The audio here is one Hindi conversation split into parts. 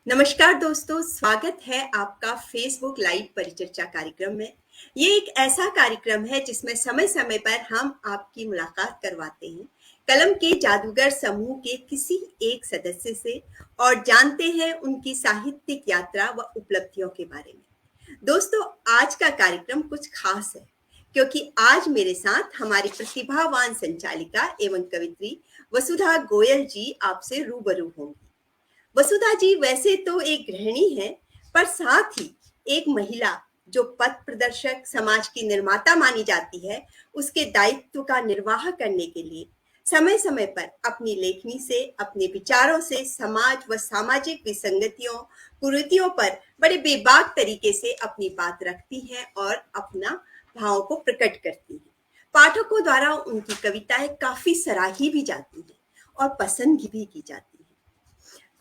नमस्कार दोस्तों, स्वागत है आपका फेसबुक लाइव परिचर्चा कार्यक्रम में। ये एक ऐसा कार्यक्रम है जिसमें समय समय पर हम आपकी मुलाकात करवाते हैं कलम के जादूगर समूह के किसी एक सदस्य से और जानते हैं उनकी साहित्यिक यात्रा व उपलब्धियों के बारे में। दोस्तों, आज का कार्यक्रम कुछ खास है क्योंकि आज मेरे साथ हमारी प्रतिभावान संचालिका एवं कवित्री वसुधा गोयल जी आपसे रूबरू होंगी। वसुधा जी वैसे तो एक गृहिणी है, पर साथ ही एक महिला जो पथ प्रदर्शक, समाज की निर्माता मानी जाती है। उसके दायित्व का निर्वाह करने के लिए समय समय पर अपनी लेखनी से, अपने विचारों से समाज व सामाजिक विसंगतियों, कुरीतियों पर बड़े बेबाक तरीके से अपनी बात रखती है और अपना भावों को प्रकट करती है। पाठकों द्वारा उनकी कविताएं काफी सराही भी जाती हैं और पसंद भी की जाती हैं।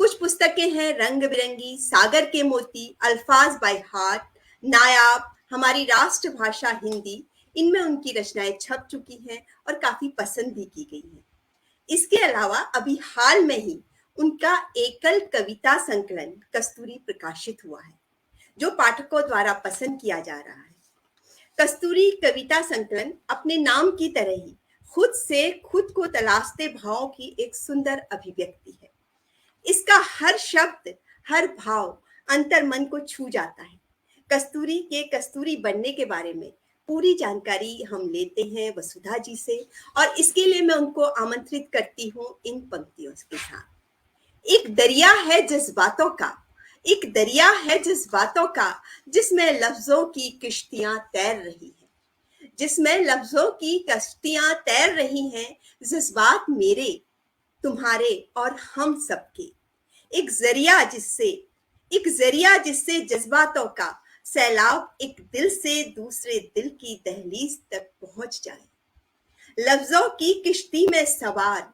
कुछ पुस्तकें हैं रंग बिरंगी, सागर के मोती, अल्फाज बाय हार्ट, नायाब, हमारी राष्ट्रभाषा हिंदी। इनमें उनकी रचनाएं छप चुकी हैं और काफी पसंद भी की गई हैं। इसके अलावा अभी हाल में ही उनका एकल कविता संकलन कस्तूरी प्रकाशित हुआ है, जो पाठकों द्वारा पसंद किया जा रहा है। कस्तूरी कविता संकलन अपने नाम की तरह ही खुद से खुद को तलाशते भावों की एक सुंदर अभिव्यक्ति है। इसका हर शब्द, हर भाव अंतर्मन को छू जाता है। कस्तूरी के कस्तूरी बनने के बारे में पूरी जानकारी हम लेते हैं वसुधा जी से, और इसके लिए मैं उनको आमंत्रित करती हूँ इन पंक्तियों के साथ। एक दरिया है जज्बातों का, एक दरिया है जज्बातों का, जिसमें लफ्जों की किश्तियां तैर रही हैं, जिसमें लफ्जों की कश्तियां तैर रही हैं, जज्बात मेरे, तुम्हारे और हम सबके। एक जरिया जिससे जज्बातों का सैलाब एक दिल से दूसरे दिल की दहलीज तक पहुंच जाए। लफ्जों की किश्ती में सवार,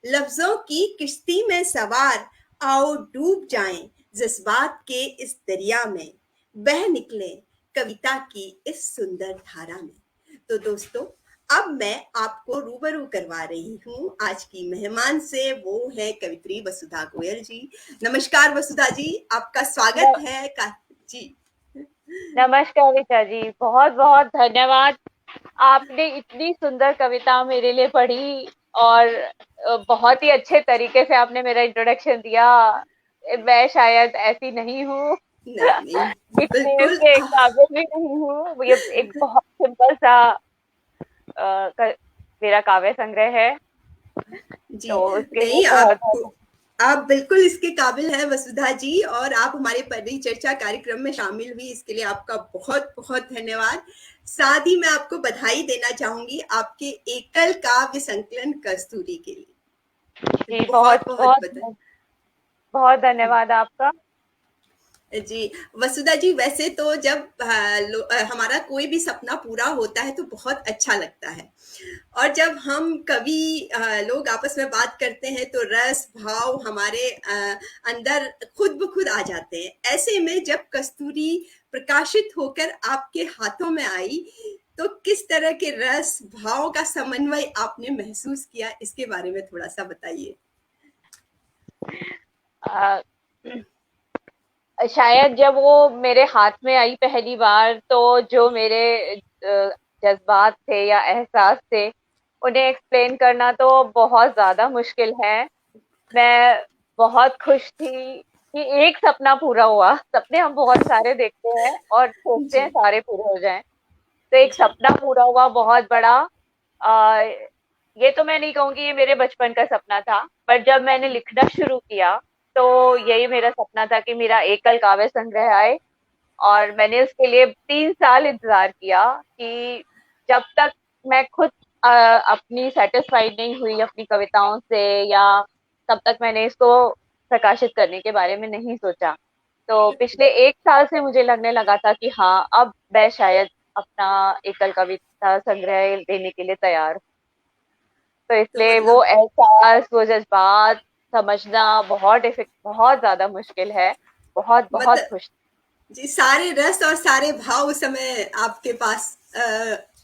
लफ्जों की किश्ती में सवार, आओ डूब जाएं जज्बात के इस दरिया में, बह निकले कविता की इस सुंदर धारा में। तो दोस्तों, अब मैं आपको रूबरू करवा रही हूँ आज की मेहमान से। वो है कवित्री वसुधा गोयल जी। नमस्कार वसुधा जी, आपका स्वागत है जी। नमस्कार ऋचा जी, बहुत बहुत धन्यवाद। आपने इतनी सुंदर कविता मेरे लिए पढ़ी और बहुत ही अच्छे तरीके से आपने मेरा इंट्रोडक्शन दिया। मैं शायद ऐसी नहीं हूँ नहीं नहीं, इतने बिल्कुल। इसके काबिल भी नहीं हूँ। ये एक बहुत सिंपल सा मेरा काव्य संग्रह है, जी, तो उसके लिए नहीं, बहुत आप बिल्कुल इसके काबिल हैं वसुधा जी, और आप हमारे परिचर्चा कार्यक्रम में शामिल हुई, इसके लिए आपका बहुत बहुत धन्यवाद। साथ ही मैं आपको बधाई देना चाहूंगी आपके एकल काव्य संकलन कस्तूरी के लिए। जी, बहुत बहुत बधाई। बहुत बहुत धन्यवाद आपका। जी, वसुधा जी वैसे तो जब हमारा कोई भी सपना पूरा होता है तो बहुत अच्छा लगता है, और जब हम कवि लोग आपस में बात करते हैं तो रस भाव हमारे अंदर खुद ब खुद आ जाते हैं। ऐसे में जब कस्तूरी प्रकाशित होकर आपके हाथों में आई, तो किस तरह के रस भाव का समन्वय आपने महसूस किया, इसके बारे में थोड़ा सा बताइए। अ, शायद जब वो मेरे हाथ में आई पहली बार, तो जो मेरे जज्बात थे या एहसास थे, उन्हें एक्सप्लेन करना तो बहुत ज्यादा मुश्किल है। मैं बहुत खुश थी कि एक सपना पूरा हुआ। सपने हम बहुत सारे देखते हैं और सोचते हैं जी सारे पूरे हो जाएं, तो एक जी सपना पूरा हुआ बहुत बड़ा। आ, ये तो मैं नहीं कहूंगी ये मेरे बचपन का सपना था, पर जब मैंने लिखना शुरू किया तो यही मेरा सपना था कि मेरा एकल काव्य संग्रह आए। और मैंने उसके लिए 3 साल इंतजार किया कि जब तक मैं खुद अपनी सेटिस्फाइड नहीं हुई अपनी कविताओं से, या तब तक मैंने इसको प्रकाशित करने के बारे में नहीं सोचा। तो पिछले 1 साल से मुझे लगने लगा था कि हाँ, अब मैं शायद अपना एकल कविता संग्रह देने के लिए तैयार हूँ। तो तो इसलिए वो मतलब एहसास, वो जज्बात समझना बहुत ज्यादा मुश्किल है। बहुत बहुत मतलब खुश। जी, सारे रस और सारे भाव उस समय आपके पास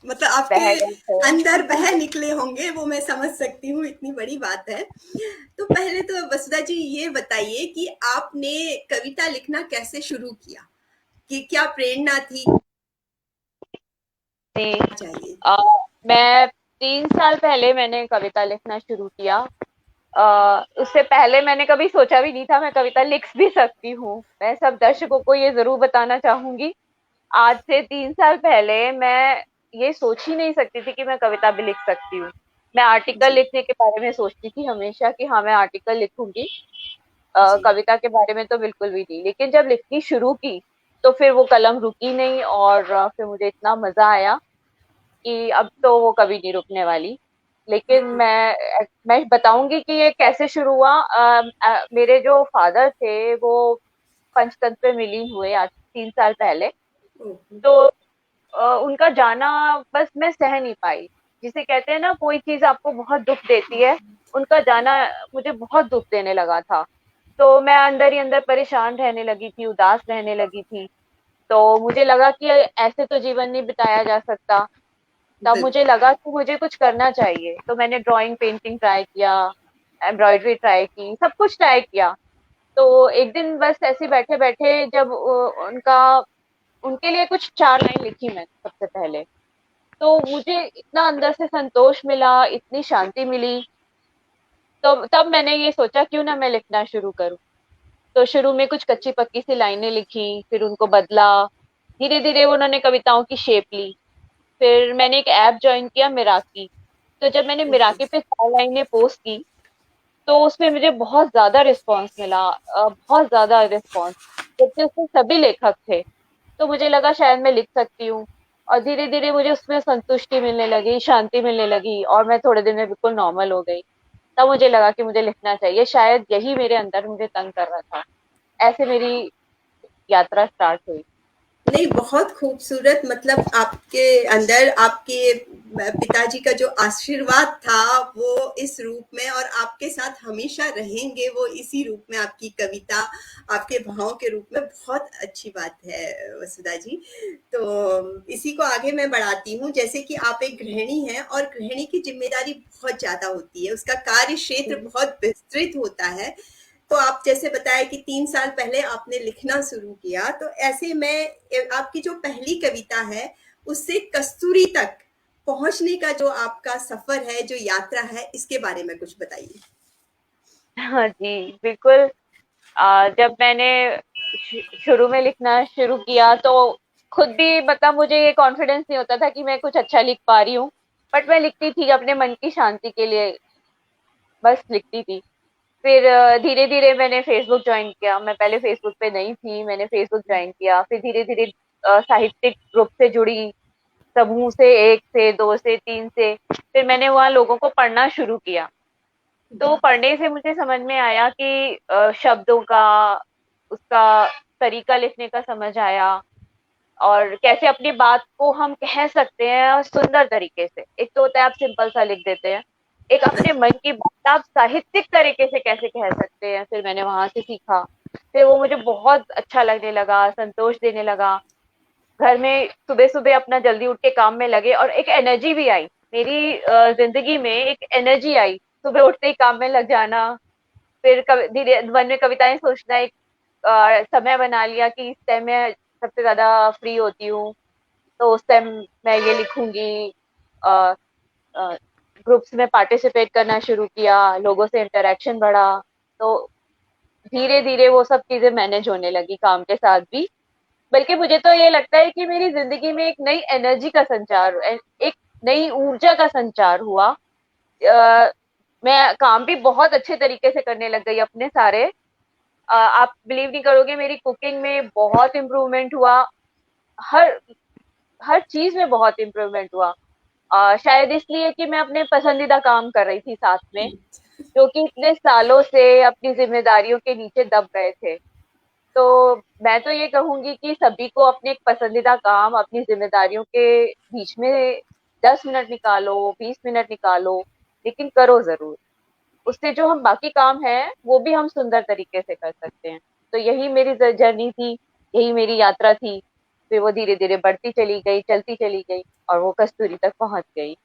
मतलब आपके बह गए थे। अंदर बह निकले होंगे, वो मैं समझ सकती हूँ, इतनी बड़ी बात है। तो पहले तो वसुधा जी ये बताइए कि आपने कविता लिखना कैसे शुरू किया, कि क्या प्रेरणा थी? जी। चाहिए। अ, मैं 3 साल पहले मैंने कविता लिखना शुरू किया। उससे पहले मैंने कभी सोचा भी नहीं था मैं कविता लिख भी सकती हूँ। मैं सब दर्शकों को ये जरूर बताना चाहूंगी, आज से 3 साल पहले मैं ये सोच ही नहीं सकती थी कि मैं कविता भी लिख सकती हूँ। मैं आर्टिकल जी, लिखने के बारे में सोचती थी हमेशा कि हाँ मैं आर्टिकल लिखूंगी। जी, कविता के बारे में तो बिल्कुल भी नहीं, लेकिन जब लिखनी शुरू की तो फिर वो कलम रुकी नहीं, और फिर मुझे इतना मजा आया कि अब तो वो कभी नहीं रुकने वाली। लेकिन मैं बताऊंगी कि ये कैसे शुरू हुआ। मेरे जो फादर थे वो पंचतंत्र में विलीन हुए आज 3 साल पहले। ओह! तो उनका जाना बस मैं सह नहीं पाई। जिसे कहते हैं ना, कोई चीज आपको बहुत दुख देती है, उनका जाना मुझे बहुत दुख देने लगा था। तो मैं अंदर ही अंदर परेशान रहने लगी थी, उदास रहने लगी थी। तो मुझे लगा कि ऐसे तो जीवन नहीं बिताया जा सकता। तब बिल्कुल। मुझे लगा कि मुझे कुछ करना चाहिए, तो मैंने ड्राइंग पेंटिंग ट्राई किया, एम्ब्रॉयडरी ट्राई की, सब कुछ ट्राई किया। तो एक दिन बस ऐसे बैठे बैठे जब उनका उनके लिए कुछ 4 लाइन लिखी मैं सबसे पहले, तो मुझे इतना अंदर से संतोष मिला, इतनी शांति मिली। तो तब मैंने ये सोचा क्यों ना मैं लिखना शुरू करूं। तो शुरू में कुछ कच्ची पक्की सी लाइनें लिखी, फिर उनको बदला। धीरे धीरे उन्होंने कविताओं की शेप ली। फिर मैंने एक ऐप ज्वाइन किया, मिराकी। तो जब मैंने ओके। मिराकी पे 4 लाइनें पोस्ट की तो उसमें मुझे बहुत ज्यादा रिस्पॉन्स मिला, बहुत ज्यादा रिस्पॉन्स, जबकि उसमें सभी लेखक थे। तो मुझे लगा शायद मैं लिख सकती हूँ। और धीरे धीरे मुझे उसमें संतुष्टि मिलने लगी, शांति मिलने लगी, और मैं थोड़े दिन में बिल्कुल नॉर्मल हो गई। तब मुझे लगा कि मुझे लिखना चाहिए, शायद यही मेरे अंदर मुझे तंग कर रहा था। ऐसे मेरी यात्रा स्टार्ट हुई। नहीं, बहुत खूबसूरत, मतलब आपके अंदर आपके पिताजी का जो आशीर्वाद था वो इस रूप में, और आपके साथ हमेशा रहेंगे वो इसी रूप में, आपकी कविता, आपके भावों के रूप में। बहुत अच्छी बात है वसुधा जी। तो इसी को आगे मैं बढ़ाती हूँ। जैसे कि आप एक गृहिणी हैं, और गृहिणी की जिम्मेदारी बहुत ज्यादा होती है, उसका कार्य क्षेत्र बहुत विस्तृत होता है। तो आप जैसे बताया कि 3 साल पहले आपने लिखना शुरू किया, तो ऐसे में आपकी जो पहली कविता है उससे कस्तूरी तक पहुंचने का जो आपका सफर है, जो यात्रा है, इसके बारे में कुछ बताइए। हाँ जी, बिल्कुल। जब मैंने शुरू में लिखना शुरू किया तो खुद भी मतलब मुझे ये कॉन्फिडेंस नहीं होता था कि मैं कुछ अच्छा लिख पा रही हूँ। बट मैं लिखती थी अपने मन की शांति के लिए, बस लिखती थी। फिर धीरे धीरे मैंने फेसबुक ज्वाइन किया। मैं पहले फेसबुक पे नहीं थी, मैंने फेसबुक ज्वाइन किया। फिर धीरे धीरे साहित्यिक ग्रुप से जुड़ी, समूह से, एक से, दो से, तीन से। फिर मैंने वहाँ लोगों को पढ़ना शुरू किया। तो पढ़ने से मुझे समझ में आया कि शब्दों का, उसका तरीका लिखने का समझ आया, और कैसे अपनी बात को हम कह सकते हैं सुंदर तरीके से। एक तो होता है आप सिंपल सा लिख देते हैं, एक अपने मन की बात आप साहित्यिक तरीके से कैसे कह सकते हैं, फिर मैंने वहां से सीखा। फिर वो मुझे बहुत अच्छा लगने लगा, संतोष देने लगा। घर में सुबह सुबह अपना जल्दी उठ के काम में लगे, और एक एनर्जी भी आई मेरी जिंदगी में, एक एनर्जी आई सुबह उठते ही काम में लग जाना। फिर धीरे मन में कविताएं सोचना, एक समय बना लिया कि इस टाइम मैं सबसे ज्यादा फ्री होती हूँ, तो उस टाइम मैं ये लिखूंगी। ग्रुप्स में पार्टिसिपेट करना शुरू किया, लोगों से इंटरेक्शन बढ़ा। तो धीरे धीरे वो सब चीजें मैनेज होने लगी काम के साथ भी। बल्कि मुझे तो ये लगता है कि मेरी जिंदगी में एक नई एनर्जी का संचार, एक नई ऊर्जा का संचार हुआ। मैं काम भी बहुत अच्छे तरीके से करने लग गई अपने सारे। आप बिलीव नहीं करोगे, मेरी कुकिंग में बहुत इम्प्रूवमेंट हुआ। हर हर चीज में बहुत इम्प्रूवमेंट हुआ। शायद इसलिए कि मैं अपने पसंदीदा काम कर रही थी साथ में, जो कि इतने सालों से अपनी जिम्मेदारियों के नीचे दब गए थे। तो मैं तो ये कहूंगी कि सभी को अपने एक पसंदीदा काम, अपनी जिम्मेदारियों के बीच में 10 मिनट निकालो, 20 मिनट निकालो, लेकिन करो जरूर। उससे जो हम बाकी काम है वो भी हम सुंदर तरीके से कर सकते हैं। तो यही मेरी जर्नी थी, यही मेरी यात्रा थी। फिर वो धीरे-धीरे बढ़ती चली गई, चलती चली गई और वो कस्तूरी तक पहुँच गई।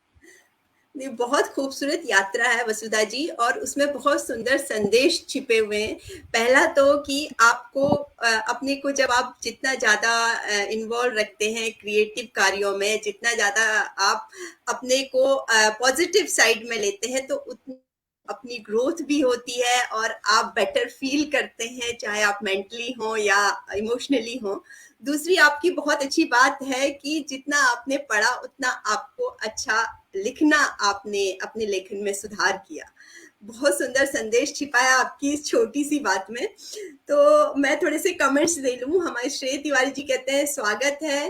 नहीं, बहुत खूबसूरत यात्रा है वसुधा जी, और उसमें बहुत सुंदर संदेश छिपे हुए हैं। पहला तो कि आपको अपने को जब आप जितना ज़्यादा इन्वॉल्व रखते हैं क्रिएटिव कार्यों में, जितना ज़्यादा आप अपने को पॉजिटिव साइड में लेते हैं, तो उतनी अपनी ग्रोथ भी होती है और आप बेटर फील करते हैं, चाहे आप मेंटली हो या इमोशनली हो। दूसरी आपकी बहुत अच्छी बात है कि जितना आपने पढ़ा उतना आपको अच्छा लिखना, आपने अपने लेखन में सुधार किया। बहुत सुंदर संदेश छिपाया आपकी इस छोटी सी बात में। तो मैं थोड़े से कमेंट्स दे लूं। हमारे श्रेय तिवारी जी कहते हैं स्वागत है,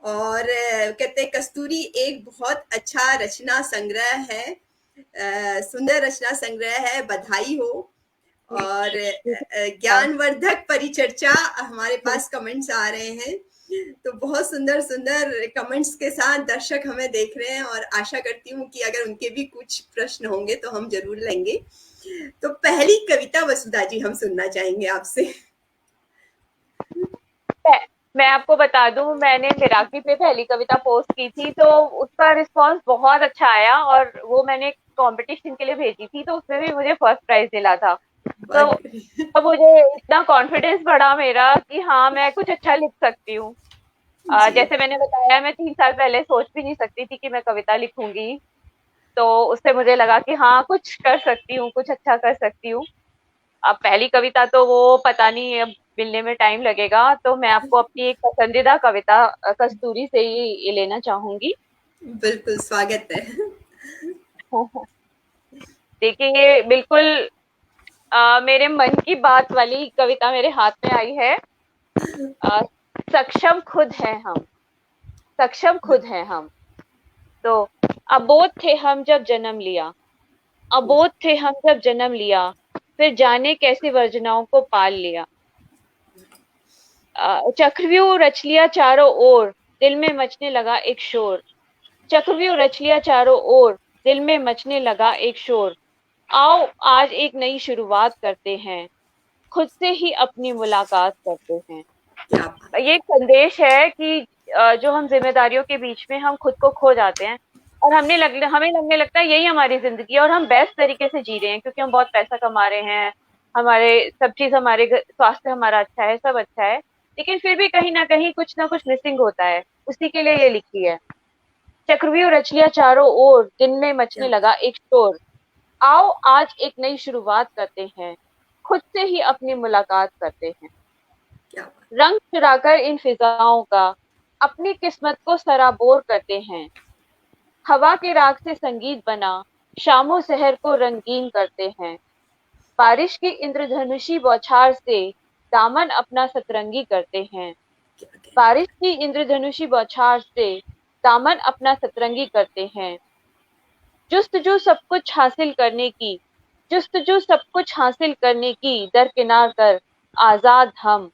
और कहते हैं कस्तूरी एक बहुत अच्छा रचना संग्रह है, सुंदर रचना संग्रह है, बधाई हो। और ज्ञानवर्धक परिचर्चा, हमारे पास कमेंट्स आ रहे हैं। तो बहुत सुंदर सुंदर कमेंट्स के साथ दर्शक हमें देख रहे हैं, और आशा करती हूँ कि अगर उनके भी कुछ प्रश्न होंगे तो हम जरूर लेंगे। तो पहली कविता वसुधा जी हम सुनना चाहेंगे आपसे। मैं आपको बता दूं, मैंने मिराकी पे पहली कविता पोस्ट की थी तो उसका रिस्पांस बहुत अच्छा आया और वो मैंने कंपटीशन के लिए भेजी थी तो उसमें भी मुझे फर्स्ट प्राइज मिला था। तो अब मुझे इतना कॉन्फिडेंस बढ़ा मेरा कि हाँ मैं कुछ अच्छा लिख सकती हूँ। जैसे मैंने बताया, मैं 3 साल पहले सोच भी नहीं सकती थी कि मैं कविता लिखूंगी, तो उससे मुझे लगा कि हाँ कुछ कर सकती हूँ, कुछ अच्छा कर सकती हूँ। अब पहली कविता तो वो पता नहीं अब मिलने में टाइम लगेगा, तो मैं आपको अपनी एक पसंदीदा कविता कस्तूरी से ही लेना चाहूंगी। बिल्कुल स्वागत है। देखिए ये बिल्कुल मेरे मन की बात वाली कविता मेरे हाथ में आई है। अ, सक्षम खुद है हम, सक्षम खुद है हम। तो अबोध थे हम जब जन्म लिया, अबोध थे हम जब जन्म लिया, फिर जाने कैसी वर्जनाओं को पाल लिया। चक्रव्यूह रच लिया चारों ओर, दिल में मचने लगा एक शोर। चक्रव्यूह रच लिया चारों ओर, दिल में मचने लगा एक शोर। आओ आज एक नई शुरुआत करते हैं, खुद से ही अपनी मुलाकात करते हैं। ये एक संदेश है कि जो हम जिम्मेदारियों के बीच में हम खुद को खो जाते हैं और हमें लगने लगता है यही हमारी जिंदगी है और हम बेस्ट तरीके से जी रहे हैं क्योंकि हम बहुत पैसा कमा रहे हैं, हमारे सब चीज, हमारे स्वास्थ्य हमारा अच्छा है, सब अच्छा है, लेकिन फिर भी कहीं ना कुछ मिसिंग होता है। उसी के लिए ये लिखी है। चक्रव्यूह रच लिया चारों ओर, दिन में मचने लगा एक शोर। आओ आज एक नई शुरुआत करते हैं, खुद से ही अपनी मुलाकात करते हैं। रंग चुराकर इन फिजाओं का अपनी किस्मत को सराबोर करते हैं। हवा के राग से संगीत बना शामो शहर को रंगीन करते हैं। बारिश की इंद्रधनुषी बौछार से दामन अपना सतरंगी करते हैं। बारिश की इंद्रधनुषी बौछार से दामन अपना सतरंगी करते हैं। जुस्तजू सब कुछ हासिल करने की, जुस्तजू सब कुछ हासिल करने की दरकिनार कर आजाद हम।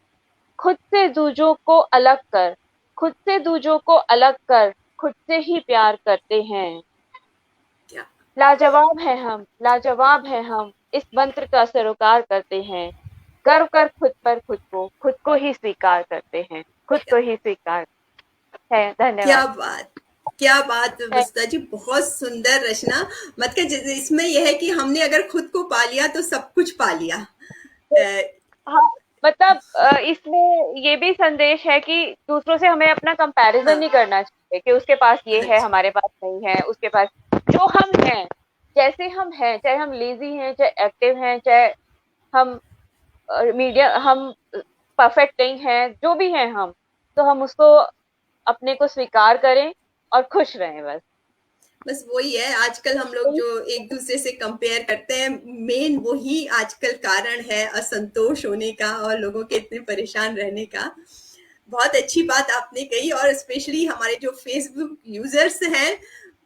खुद से दूजों को अलग कर, खुद से दूजों को अलग कर, खुद से ही प्यार करते हैं। लाजवाब है हम, लाजवाब है हम, इस मंत्र का सरोकार करते हैं। गर्व कर खुद पर, खुद को ही स्वीकार करते हैं, खुद को ही स्वीकार है। धन्यवाद। क्या बात, क्या बात वसुधा जी, बहुत सुंदर रचना। मतलब इसमें यह है कि हमने अगर खुद को पा लिया तो सब कुछ पा लिया। हाँ, मतलब इसमें ये भी संदेश है कि दूसरों से हमें अपना कंपैरिजन नहीं करना चाहिए कि उसके पास ये है हमारे पास नहीं है, उसके पास जो हम हैं, जैसे हम हैं, चाहे हम लेजी हैं, चाहे एक्टिव हैं, चाहे हम मीडिया, हम परफेक्ट नहीं हैं, जो भी हैं हम, तो हम उसको अपने को स्वीकार करें और खुश रहें बस। बस वही है, आजकल हम लोग जो एक दूसरे से कंपेयर करते हैं, मेन वही आजकल कारण है असंतोष होने का और लोगों के इतने परेशान रहने का। बहुत अच्छी बात आपने कही, और स्पेशली हमारे जो फेसबुक यूजर्स हैं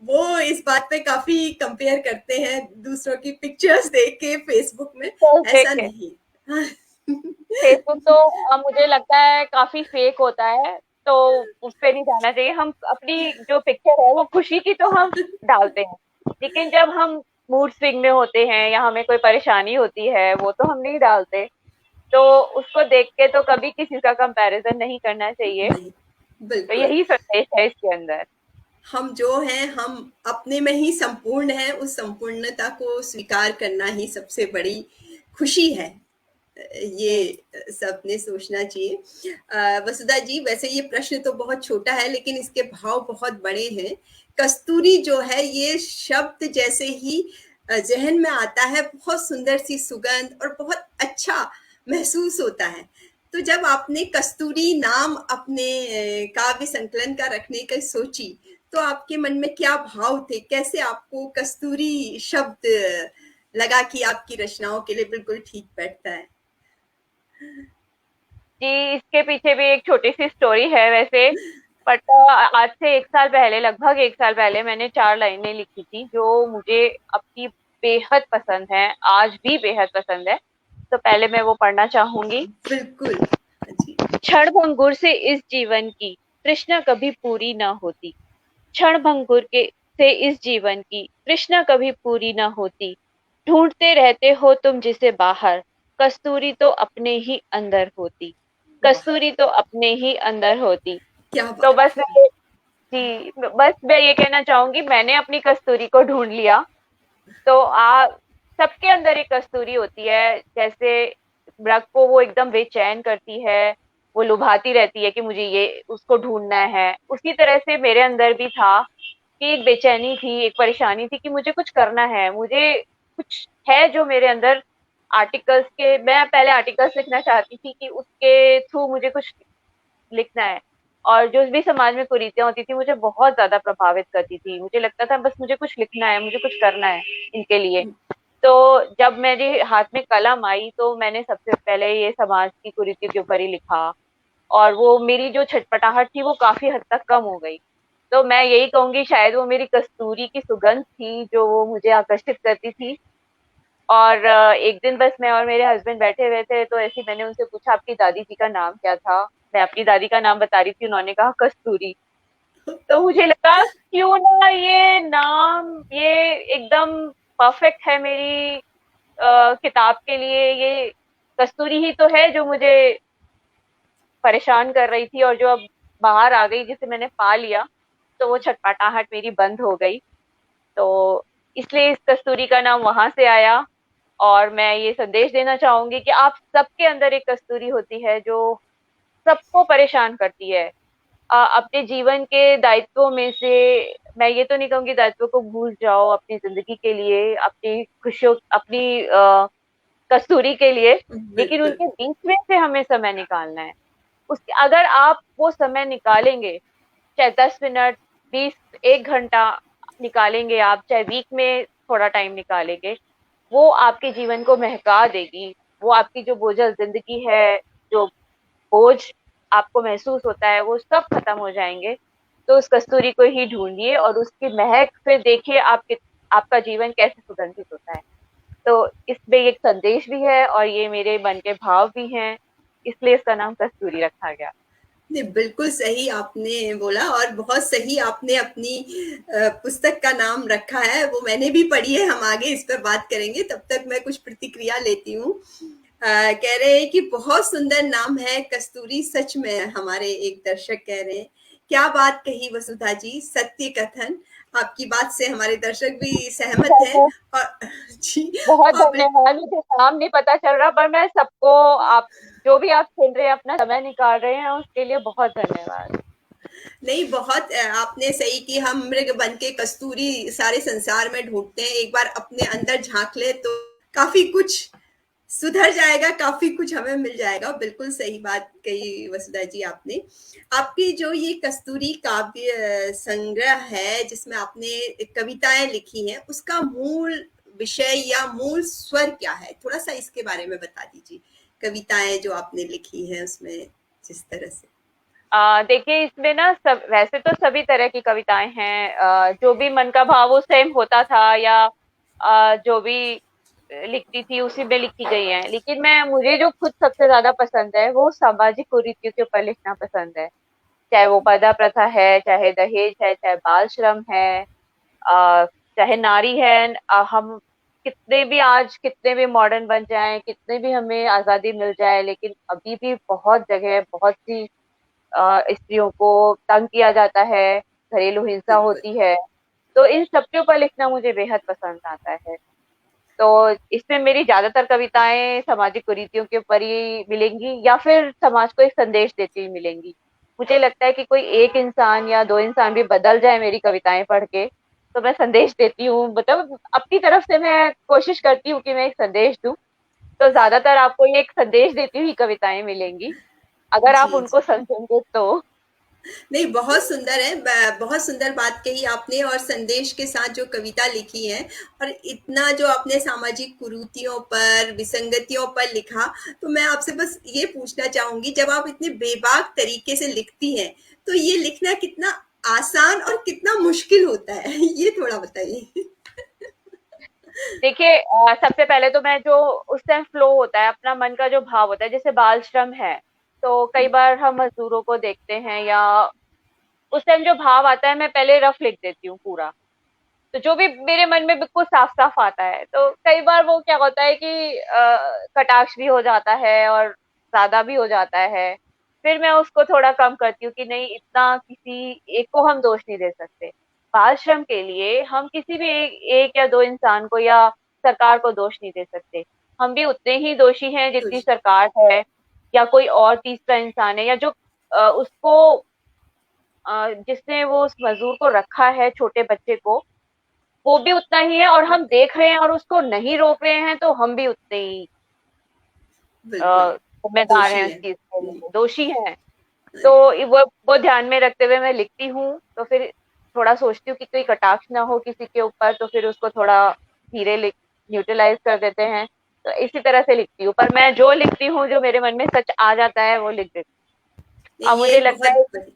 वो इस बात पे काफी कंपेयर करते हैं दूसरों की पिक्चर्स देख के फेसबुक में। ऐसा नहीं। फेसबुक तो मुझे लगता है काफी फेक होता है, तो उस पे नहीं जाना चाहिए। हम अपनी जो पिक्चर है वो खुशी की तो हम डालते हैं, लेकिन जब हम मूड स्विंग में होते हैं या हमें कोई परेशानी होती है वो तो हम नहीं डालते। तो उसको देख के तो कभी किसी का कंपैरिजन नहीं करना चाहिए। तो बिल्कुल। यही संदेश है इसके अंदर। हम जो हैं, हम अपने में ही संपूर्ण हैं, उस संपूर्णता को स्वीकार करना ही सबसे बड़ी खुशी है। जी। ये सबने सोचना चाहिए। वसुधा जी, वैसे ये प्रश्न तो बहुत छोटा है लेकिन इसके भाव बहुत बड़े हैं। कस्तूरी जो है ये शब्द जैसे ही ज़हन में आता है, बहुत सुंदर सी सुगंध और बहुत अच्छा महसूस होता है। तो जब आपने कस्तूरी नाम अपने काव्य संकलन का रखने की सोची, तो आपके मन में क्या भाव थे? कैसे आपको कस्तूरी शब्द लगा कि आपकी रचनाओं के लिए बिल्कुल ठीक बैठता है? जी, इसके पीछे भी एक छोटी-सी स्टोरी है वैसे, बट आज से 1 साल पहले, लगभग 1 साल पहले मैंने 4 लाइनें लिखी थी, जो मुझे अपनी बेहद पसंद हैं, आज भी बेहद पसंद है। तो पहले मैं वो पढ़ना चाहूँगी। बिल्कुल। हाँ जी। क्षणभंगुर से इस जीवन की तृष्णा कभी पूरी न होती। क्षणभंगुर के से इस जीवन की तृष्णा कभी पूरी न होती। ढूंढते रहते हो तुम जिसे बाहर, कस्तूरी तो अपने ही अंदर होती। वाह! कस्तूरी तो अपने ही अंदर होती। क्या तो बात बस है! मैं जी, बस मैं ये कहना चाहूंगी, मैंने अपनी कस्तूरी को ढूंढ लिया। तो सबके अंदर एक कस्तूरी होती है, जैसे रग को वो एकदम बेचैन करती है, वो लुभाती रहती है कि मुझे ये उसको ढूंढना है। उसी तरह से मेरे अंदर भी था कि एक बेचैनी थी, एक परेशानी थी कि मुझे कुछ करना है, मुझे कुछ है जो मेरे अंदर आर्टिकल्स के, मैं पहले आर्टिकल्स लिखना चाहती थी कि उसके थ्रू मुझे कुछ लिखना है। और जो भी समाज में कुरीतियाँ होती थी मुझे बहुत ज़्यादा प्रभावित करती थी। मुझे लगता था बस मुझे कुछ लिखना है, मुझे कुछ करना है इनके लिए। तो जब मेरे हाथ में कलम आई तो मैंने सबसे पहले ये समाज की कुरीतियों के ऊपर ही लिखा, और वो मेरी जो छटपटाहट थी वो काफ़ी हद तक कम हो गई। तो मैं यही कहूँगी, शायद वो मेरी कस्तूरी की सुगंध थी जो वो मुझे आकर्षित करती थी। और एक दिन बस मैं और मेरे हस्बैंड बैठे हुए थे, तो ऐसे ही मैंने उनसे पूछा आपकी दादी जी का नाम क्या था? मैं अपनी दादी का नाम बता रही थी, उन्होंने कहा कस्तूरी। तो मुझे लगा क्यों ना ये नाम, ये एकदम परफेक्ट है मेरी किताब के लिए। ये कस्तूरी ही तो है जो मुझे परेशान कर रही थी और जो अब बाहर आ गई, जिसे मैंने पा लिया, तो वो छटपटाहट मेरी बंद हो गई। तो इसलिए इस कस्तूरी का नाम वहां से आया। और मैं ये संदेश देना चाहूंगी कि आप सबके अंदर एक कस्तूरी होती है जो सबको परेशान करती है। अपने जीवन के दायित्वों में से, मैं ये तो नहीं कहूंगी दायित्व को भूल जाओ अपनी जिंदगी के लिए, अपनी खुशियों, अपनी कस्तूरी के लिए, लेकिन बिल्कुल। उनके बीच में से हमें समय निकालना है। उस अगर आप वो समय निकालेंगे, चाहे 10 मिनट, 20, 1 घंटा निकालेंगे आप, चाहे वीक में थोड़ा टाइम निकालेंगे, वो आपके जीवन को महका देगी। वो आपकी जो बोझल जिंदगी है, जो बोझ आपको महसूस होता है, वो सब खत्म हो जाएंगे। तो उस कस्तूरी को ही ढूंढिए और उसकी महक फिर देखिए आपका जीवन कैसे सुगंधित होता है। तो इसमें एक संदेश भी है और ये मेरे मन के भाव भी हैं, इसलिए इसका नाम कस्तूरी रखा गया। नहीं, बिल्कुल सही आपने बोला और बहुत सही आपने अपनी पुस्तक का नाम रखा है, वो मैंने भी पढ़ी है, हम आगे इस पर बात करेंगे, तब तक मैं कुछ प्रतिक्रिया लेती हूँ। कह रहे हैं कि बहुत सुंदर नाम है कस्तूरी, सच में हमारे एक दर्शक कह रहे हैं। क्या बात कही वसुधा जी, सत्य कथन। आपकी बात से हमारे दर्शक भी सहमत हैं। और जी। बहुत और धन्यवाद। मुझे नाम नहीं पता चल रहा, पर मैं सबको, आप जो भी आप सुन रहे हैं, अपना समय निकाल रहे हैं, उसके लिए बहुत धन्यवाद। नहीं, बहुत आपने सही कि हम मृग बन के कस्तूरी सारे संसार में ढूंढते हैं, एक बार अपने अंदर झांक ले तो काफी कुछ सुधर जाएगा, काफी कुछ हमें मिल जाएगा। बिल्कुल सही बात कही वसुधा जी आपने। आपकी जो ये कस्तूरी काव्य संग्रह है जिसमें आपने कविताएं लिखी हैं, उसका मूल विषय या मूल स्वर क्या है? थोड़ा सा इसके बारे में बता दीजिए। कविताएं जो आपने लिखी हैं उसमें जिस तरह से। देखिए, इसमें ना सब, वैसे तो सभी तरह की कविताएं हैं, जो भी मन का भाव उस टाइम होता था, या जो भी लिखती थी उसी में लिखी गई है। लेकिन मैं, मुझे जो खुद सबसे ज्यादा पसंद है वो सामाजिक कुरीतियों के ऊपर लिखना पसंद है। चाहे वो पर्दा प्रथा है, चाहे दहेज है, चाहे बाल श्रम है, चाहे नारी है। हम कितने भी आज, कितने भी मॉडर्न बन जाएं, कितने भी हमें आजादी मिल जाए, लेकिन अभी भी बहुत जगह, बहुत सी स्त्रियों को तंग किया जाता है, घरेलू हिंसा बिल्कुल। होती है, तो इन सब के ऊपर लिखना मुझे बेहद पसंद आता है। तो इसमें मेरी ज्यादातर कविताएं सामाजिक कुरीतियों के ऊपर ही मिलेंगी या फिर समाज को एक संदेश देती हुई मिलेंगी। मुझे लगता है कि कोई एक इंसान या दो इंसान भी बदल जाए मेरी कविताएं पढ़ के, तो मैं संदेश देती हूँ, मतलब अपनी तरफ से मैं कोशिश करती हूँ कि मैं एक संदेश दूं। तो ज्यादातर आपको ये एक संदेश देती हुई कविताएं मिलेंगी, अगर आप जी, उनको जी। समझेंगे तो। नहीं, बहुत सुंदर है। बहुत सुंदर बात कही आपने, और संदेश के साथ जो कविता लिखी है, और इतना जो आपने सामाजिक कुरीतियों पर, विसंगतियों पर लिखा, तो मैं आपसे बस ये पूछना चाहूंगी, जब आप इतने बेबाक तरीके से लिखती हैं, तो ये लिखना कितना आसान और कितना मुश्किल होता है? ये थोड़ा बताइए। देखिए, सबसे पहले तो मैं जो उस टाइम फ्लो होता है, अपना मन का जो भाव होता है, जैसे बाल श्रम है, तो कई बार हम मजदूरों को देखते हैं, या उस टाइम जो भाव आता है मैं पहले रफ लिख देती हूँ पूरा। तो जो भी मेरे मन में बिल्कुल साफ साफ आता है, तो कई बार वो क्या होता है कि कटाक्ष भी हो जाता है और ज्यादा भी हो जाता है। फिर मैं उसको थोड़ा कम करती हूँ कि नहीं, इतना किसी एक को हम दोष नहीं दे सकते। बाल श्रम के लिए हम किसी भी एक या दो इंसान को या सरकार को दोष नहीं दे सकते। हम भी उतने ही दोषी हैं तो जितनी सरकार है, या कोई और तीसरा इंसान है, या जो उसको जिसने वो उस मजदूर को रखा है, छोटे बच्चे को, वो भी उतना ही है, और हम देख रहे हैं और उसको नहीं रोक रहे हैं, तो हम भी उतने ही बिल्कुल जिम्मेदार हैं दोषी उस है। चीज के लिए, दोषी हैं। तो वो ध्यान में रखते हुए मैं लिखती हूँ, तो फिर थोड़ा सोचती हूँ कि कोई कटाक्ष ना हो किसी के ऊपर, तो फिर उसको थोड़ा धीरे न्यूट्रलाइज कर देते हैं। तो इसी तरह से लिखती हूँ, पर मैं जो लिखती हूँ, जो मेरे मन में सच आ जाता है, वो लिख देती हूँ। अब ये मुझे लगता बहुत है बड़ी,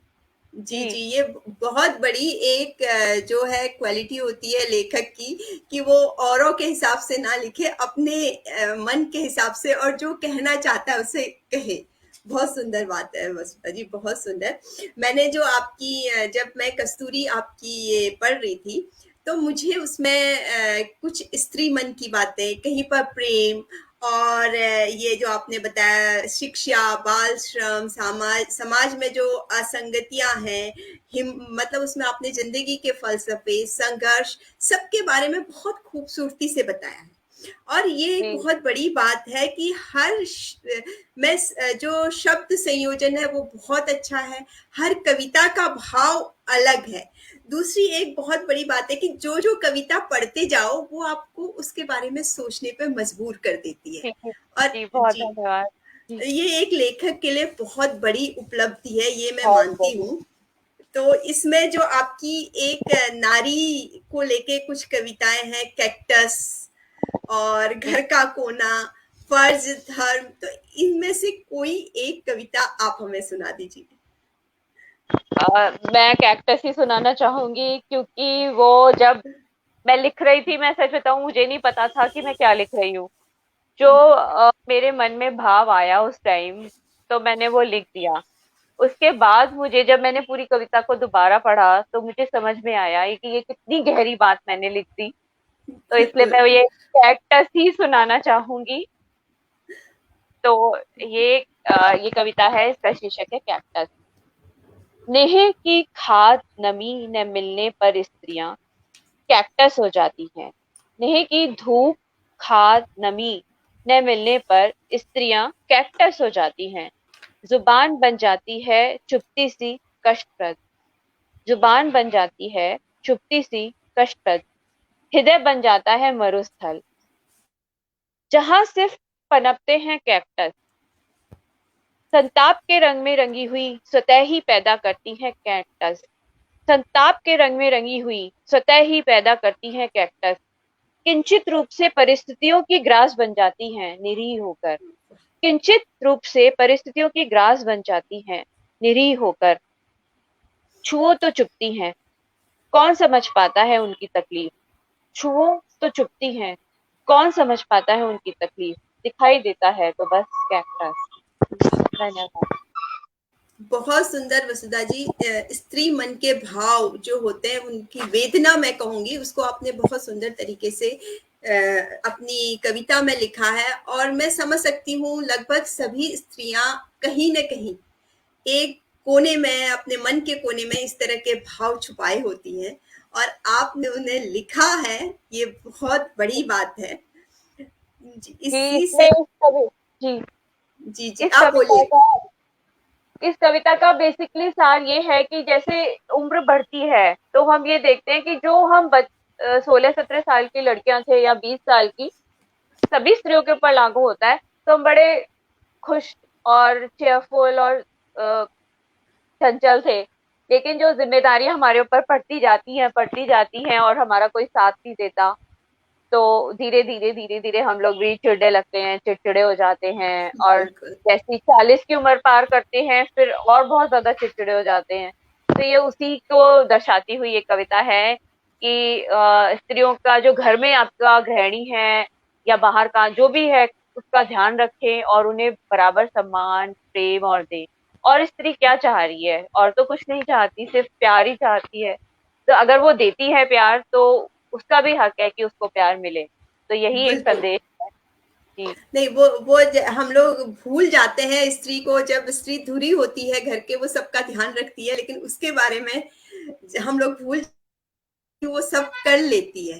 जी, जी, जी, ये बहुत बड़ी एक जो है क्वालिटी होती है लेखक की, कि वो औरों के हिसाब से ना लिखे, अपने मन के हिसाब से, और जो कहना चाहता है उसे कहे। बहुत सुंदर बात है वसुधा जी, बहुत सुंदर। मैंने जो आपकी जब मैं कस्तूरी आपकी ये पढ़ रही थी, तो मुझे उसमें कुछ स्त्री मन की बातें, कहीं पर प्रेम, और ये जो आपने बताया शिक्षा, बाल श्रम, समाज समाज में जो असंगतियां हैं, मतलब उसमें आपने जिंदगी के फलसफे, संघर्ष, सबके बारे में बहुत खूबसूरती से बताया है। और ये एक जी, बहुत बड़ी बात है कि में जो शब्द संयोजन है वो बहुत अच्छा है। हर कविता का भाव अलग है। दूसरी एक बहुत बड़ी बात है कि जो जो कविता पढ़ते जाओ, वो आपको उसके बारे में सोचने पे मजबूर कर देती है। ठीक है। और जी, बहुत जी, धन्यवाद। जी, ये एक लेखक के लिए बहुत बड़ी उपलब्धि है, ये मैं बहुत मानती बड़ी। हूँ। तो इसमें जो आपकी एक नारी को लेके कुछ कविताएं हैं, कैक्टस और जी, घर का कोना, फर्ज, धर्म, तो इनमें से कोई एक कविता आप हमें सुना दीजिए। मैं कैक्टस ही सुनाना चाहूंगी, क्योंकि वो जब मैं लिख रही थी, मैं सच बताऊं, मुझे नहीं पता था कि मैं क्या लिख रही हूँ। जो मेरे मन में भाव आया उस टाइम, तो मैंने वो लिख दिया। उसके बाद मुझे, जब मैंने पूरी कविता को दोबारा पढ़ा, तो मुझे समझ में आया कि ये कितनी गहरी बात मैंने लिख दी। तो इसलिए बिल्कुल। मैं ये कैक्टस ही सुनाना चाहूंगी। तो ये कविता है, इसका शीर्षक है कैक्टस। नेह की खाद नमी न मिलने पर स्त्रियां कैक्टस हो जाती हैं। नेह की धूप, खाद, नमी न मिलने पर स्त्रियां कैक्टस हो जाती हैं। जुबान बन जाती है चुपती सी कष्टप्रद। जुबान बन जाती है चुपती सी कष्टप्रद। हृदय बन जाता है मरुस्थल, जहां सिर्फ पनपते हैं कैक्टस। संताप के रंग में रंगी हुई स्वतः ही पैदा करती है कैक्टस। संताप के रंग में रंगी हुई स्वतः ही पैदा करती है कैक्टस। किंचित रूप से परिस्थितियों की ग्रास बन जाती हैं निरीह होकर। किंचित रूप से परिस्थितियों की ग्रास बन जाती हैं निरीह होकर। छुओ तो चुपती हैं, कौन समझ पाता है उनकी तकलीफ। छुओ तो चुपती हैं, कौन समझ पाता है उनकी तकलीफ। दिखाई देता है तो बस कैक्टस। धन्यवाद। बहुत सुंदर वसुधा जी। स्त्री मन के भाव जो होते हैं, उनकी वेदना मैं कहूंगी, उसको आपने बहुत सुंदर तरीके से अपनी कविता में लिखा है, और मैं समझ सकती हूँ लगभग सभी स्त्रियां कहीं न कहीं एक कोने में, अपने मन के कोने में इस तरह के भाव छुपाए होती हैं और आपने उन्हें लिखा है, ये बहुत बड़ी बात है। जी, जी, इसी इसमें से इस कवि जी, जी, जी, इस आप कविता बोलिए। का इस कविता का बेसिकली सार ये है कि जैसे उम्र बढ़ती है, तो हम ये देखते हैं कि जो हम 16-17 साल की लड़कियां थे या 20 साल की, सभी स्त्रियों के ऊपर लागू होता है। तो हम बड़े खुश और चेयरफुल और चंचल थे। लेकिन जो जिम्मेदारियां हमारे ऊपर पड़ती जाती हैं और हमारा कोई साथ नहीं देता, तो धीरे धीरे हम लोग भी चिढ़ने लगते हैं, चिड़चिड़े हो जाते हैं। और बिल्कुल। जैसे 40 की उम्र पार करते हैं, फिर और बहुत ज्यादा चिड़चिड़े हो जाते हैं। तो ये उसी को दर्शाती हुई एक कविता है कि स्त्रियों का जो घर में आपका गृहिणी है या बाहर का जो भी है, उसका ध्यान रखें और उन्हें बराबर सम्मान, प्रेम और दें। और स्त्री क्या चाह रही है? और तो कुछ नहीं चाहती, सिर्फ प्यार ही चाहती है। तो अगर वो देती है प्यार, तो उसका भी हक है कि उसको प्यार मिले। तो यही एक बिल्कुल। संदेश है। जी। नहीं, हम लोग भूल जाते हैं स्त्री को, जब स्त्री धुरी होती है घर के, वो सबका ध्यान रखती है, लेकिन उसके बारे में हम लोग भूल, वो सब कर लेती है।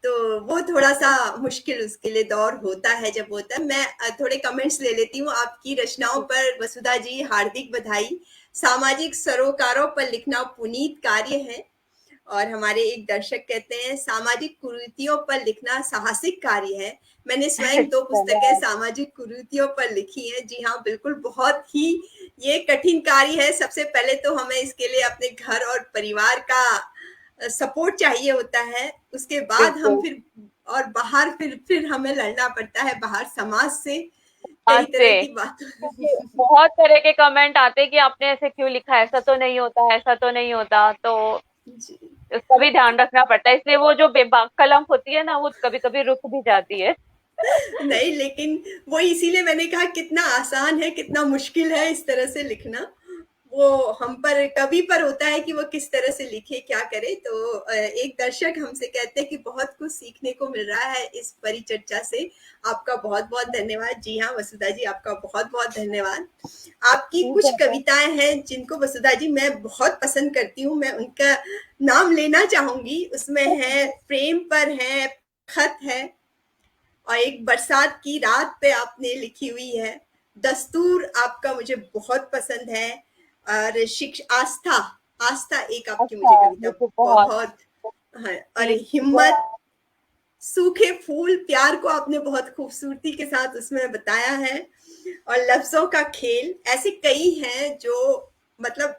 तो वो थोड़ा-सा मुश्किल उसके लिए दौर होता है जब होता है। मैं थोड़े कमेंट्स ले लेती हूँ आपकी रचनाओं पर। वसुधा जी, हार्दिक बधाई। सामाजिक सरोकारों पर लिखना पुनीत कार्य है। और हमारे एक दर्शक कहते हैं, सामाजिक कुरीतियों पर लिखना साहसिक कार्य है। मैंने स्वयं 2 पुस्तकें धन्यवाद। सामाजिक कुरीतियों पर लिखी हैं। जी हाँ, बिल्कुल, बहुत ही ये कठिन कार्य है। सबसे पहले तो हमें इसके लिए अपने घर और परिवार का सपोर्ट चाहिए होता है। उसके बाद हम बिल्कुल। फिर और बाहर फिर हमें लड़ना पड़ता है बाहर समाज से, आज कई तरह से की बातों क्योंकि बहुत तरह के कमेंट आते हैं कि आपने ऐसे क्यों लिखा, ऐसा तो नहीं होता, ऐसा तो नहीं होता। तो जी। उसका भी ध्यान रखना पड़ता है, इसलिए वो जो बेबाक कलम होती है ना, वो कभी कभी रुक भी जाती है। नहीं, लेकिन वो इसीलिए मैंने कहा कितना आसान है, कितना मुश्किल है इस तरह से लिखना। वो हम पर कवि पर होता है कि वो किस तरह से लिखे, क्या करे। तो एक दर्शक हमसे कहते हैं कि बहुत कुछ सीखने को मिल रहा है इस परिचर्चा से। आपका बहुत-बहुत धन्यवाद। जी हाँ, वसुधा जी, आपका बहुत-बहुत धन्यवाद। आपकी ठीक कुछ है सर। कविताएँ हैं जिनको वसुधा जी मैं बहुत पसंद करती हूँ, मैं उनका नाम लेना चाहूँगी। उसमें है प्रेम पर है, खत है, और एक बरसात की रात पे आपने लिखी हुई है। दस्तूर आपका मुझे बहुत पसंद है। और शिक्ष आस्था, आस्था एक आपकी मुझे अच्छा, कविता मुझे बहुत। बहुत, हाँ, और जी। हिम्मत, सूखे फूल, प्यार को आपने बहुत खूबसूरती के साथ उसमें बताया है। और लफ्जों का खेल, ऐसे कई हैं जो मतलब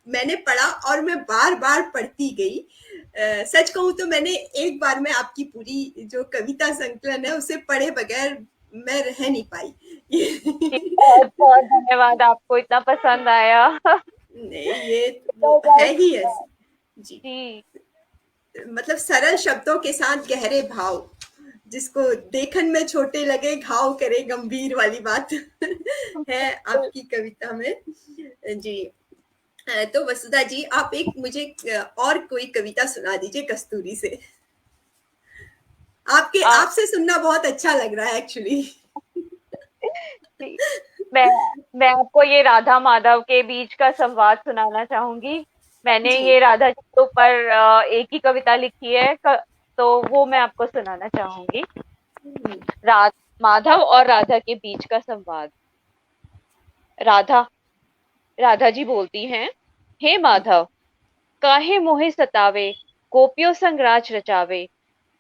मैंने पढ़ा और मैं बार बार पढ़ती गई। सच कहूँ तो मैंने एक बार में आपकी पूरी जो कविता संकलन है उसे पढ़े बगैर मैं रह नहीं पाई। जी, बहुत बहुत धन्यवाद, आपको इतना पसंद आया। नहीं, ये तो वो है बस। ही ऐसे। जी, जी। मतलब सरल शब्दों के साथ गहरे भाव, जिसको देखन में छोटे लगे घाव करे गंभीर वाली बात है आपकी कविता में। जी। तो वसुधा जी, आप एक मुझे और कोई कविता सुना दीजिए कस्तूरी से। आपके आ, आपसे सुनना बहुत अच्छा लग रहा है एक्चुअली। जी, मैं मैं आपको ये राधा माधव के बीच का संवाद सुनाना चाहूंगी। मैंने जी। ये राधा जी के ऊपर एक ही कविता लिखी है, तो वो मैं आपको सुनाना चाहूंगी। रा माधव और राधा के बीच का संवाद। राधा राधा जी बोलती हैं, हे माधव, काहे मोहे सतावे, गोपियों संग राज रचावे,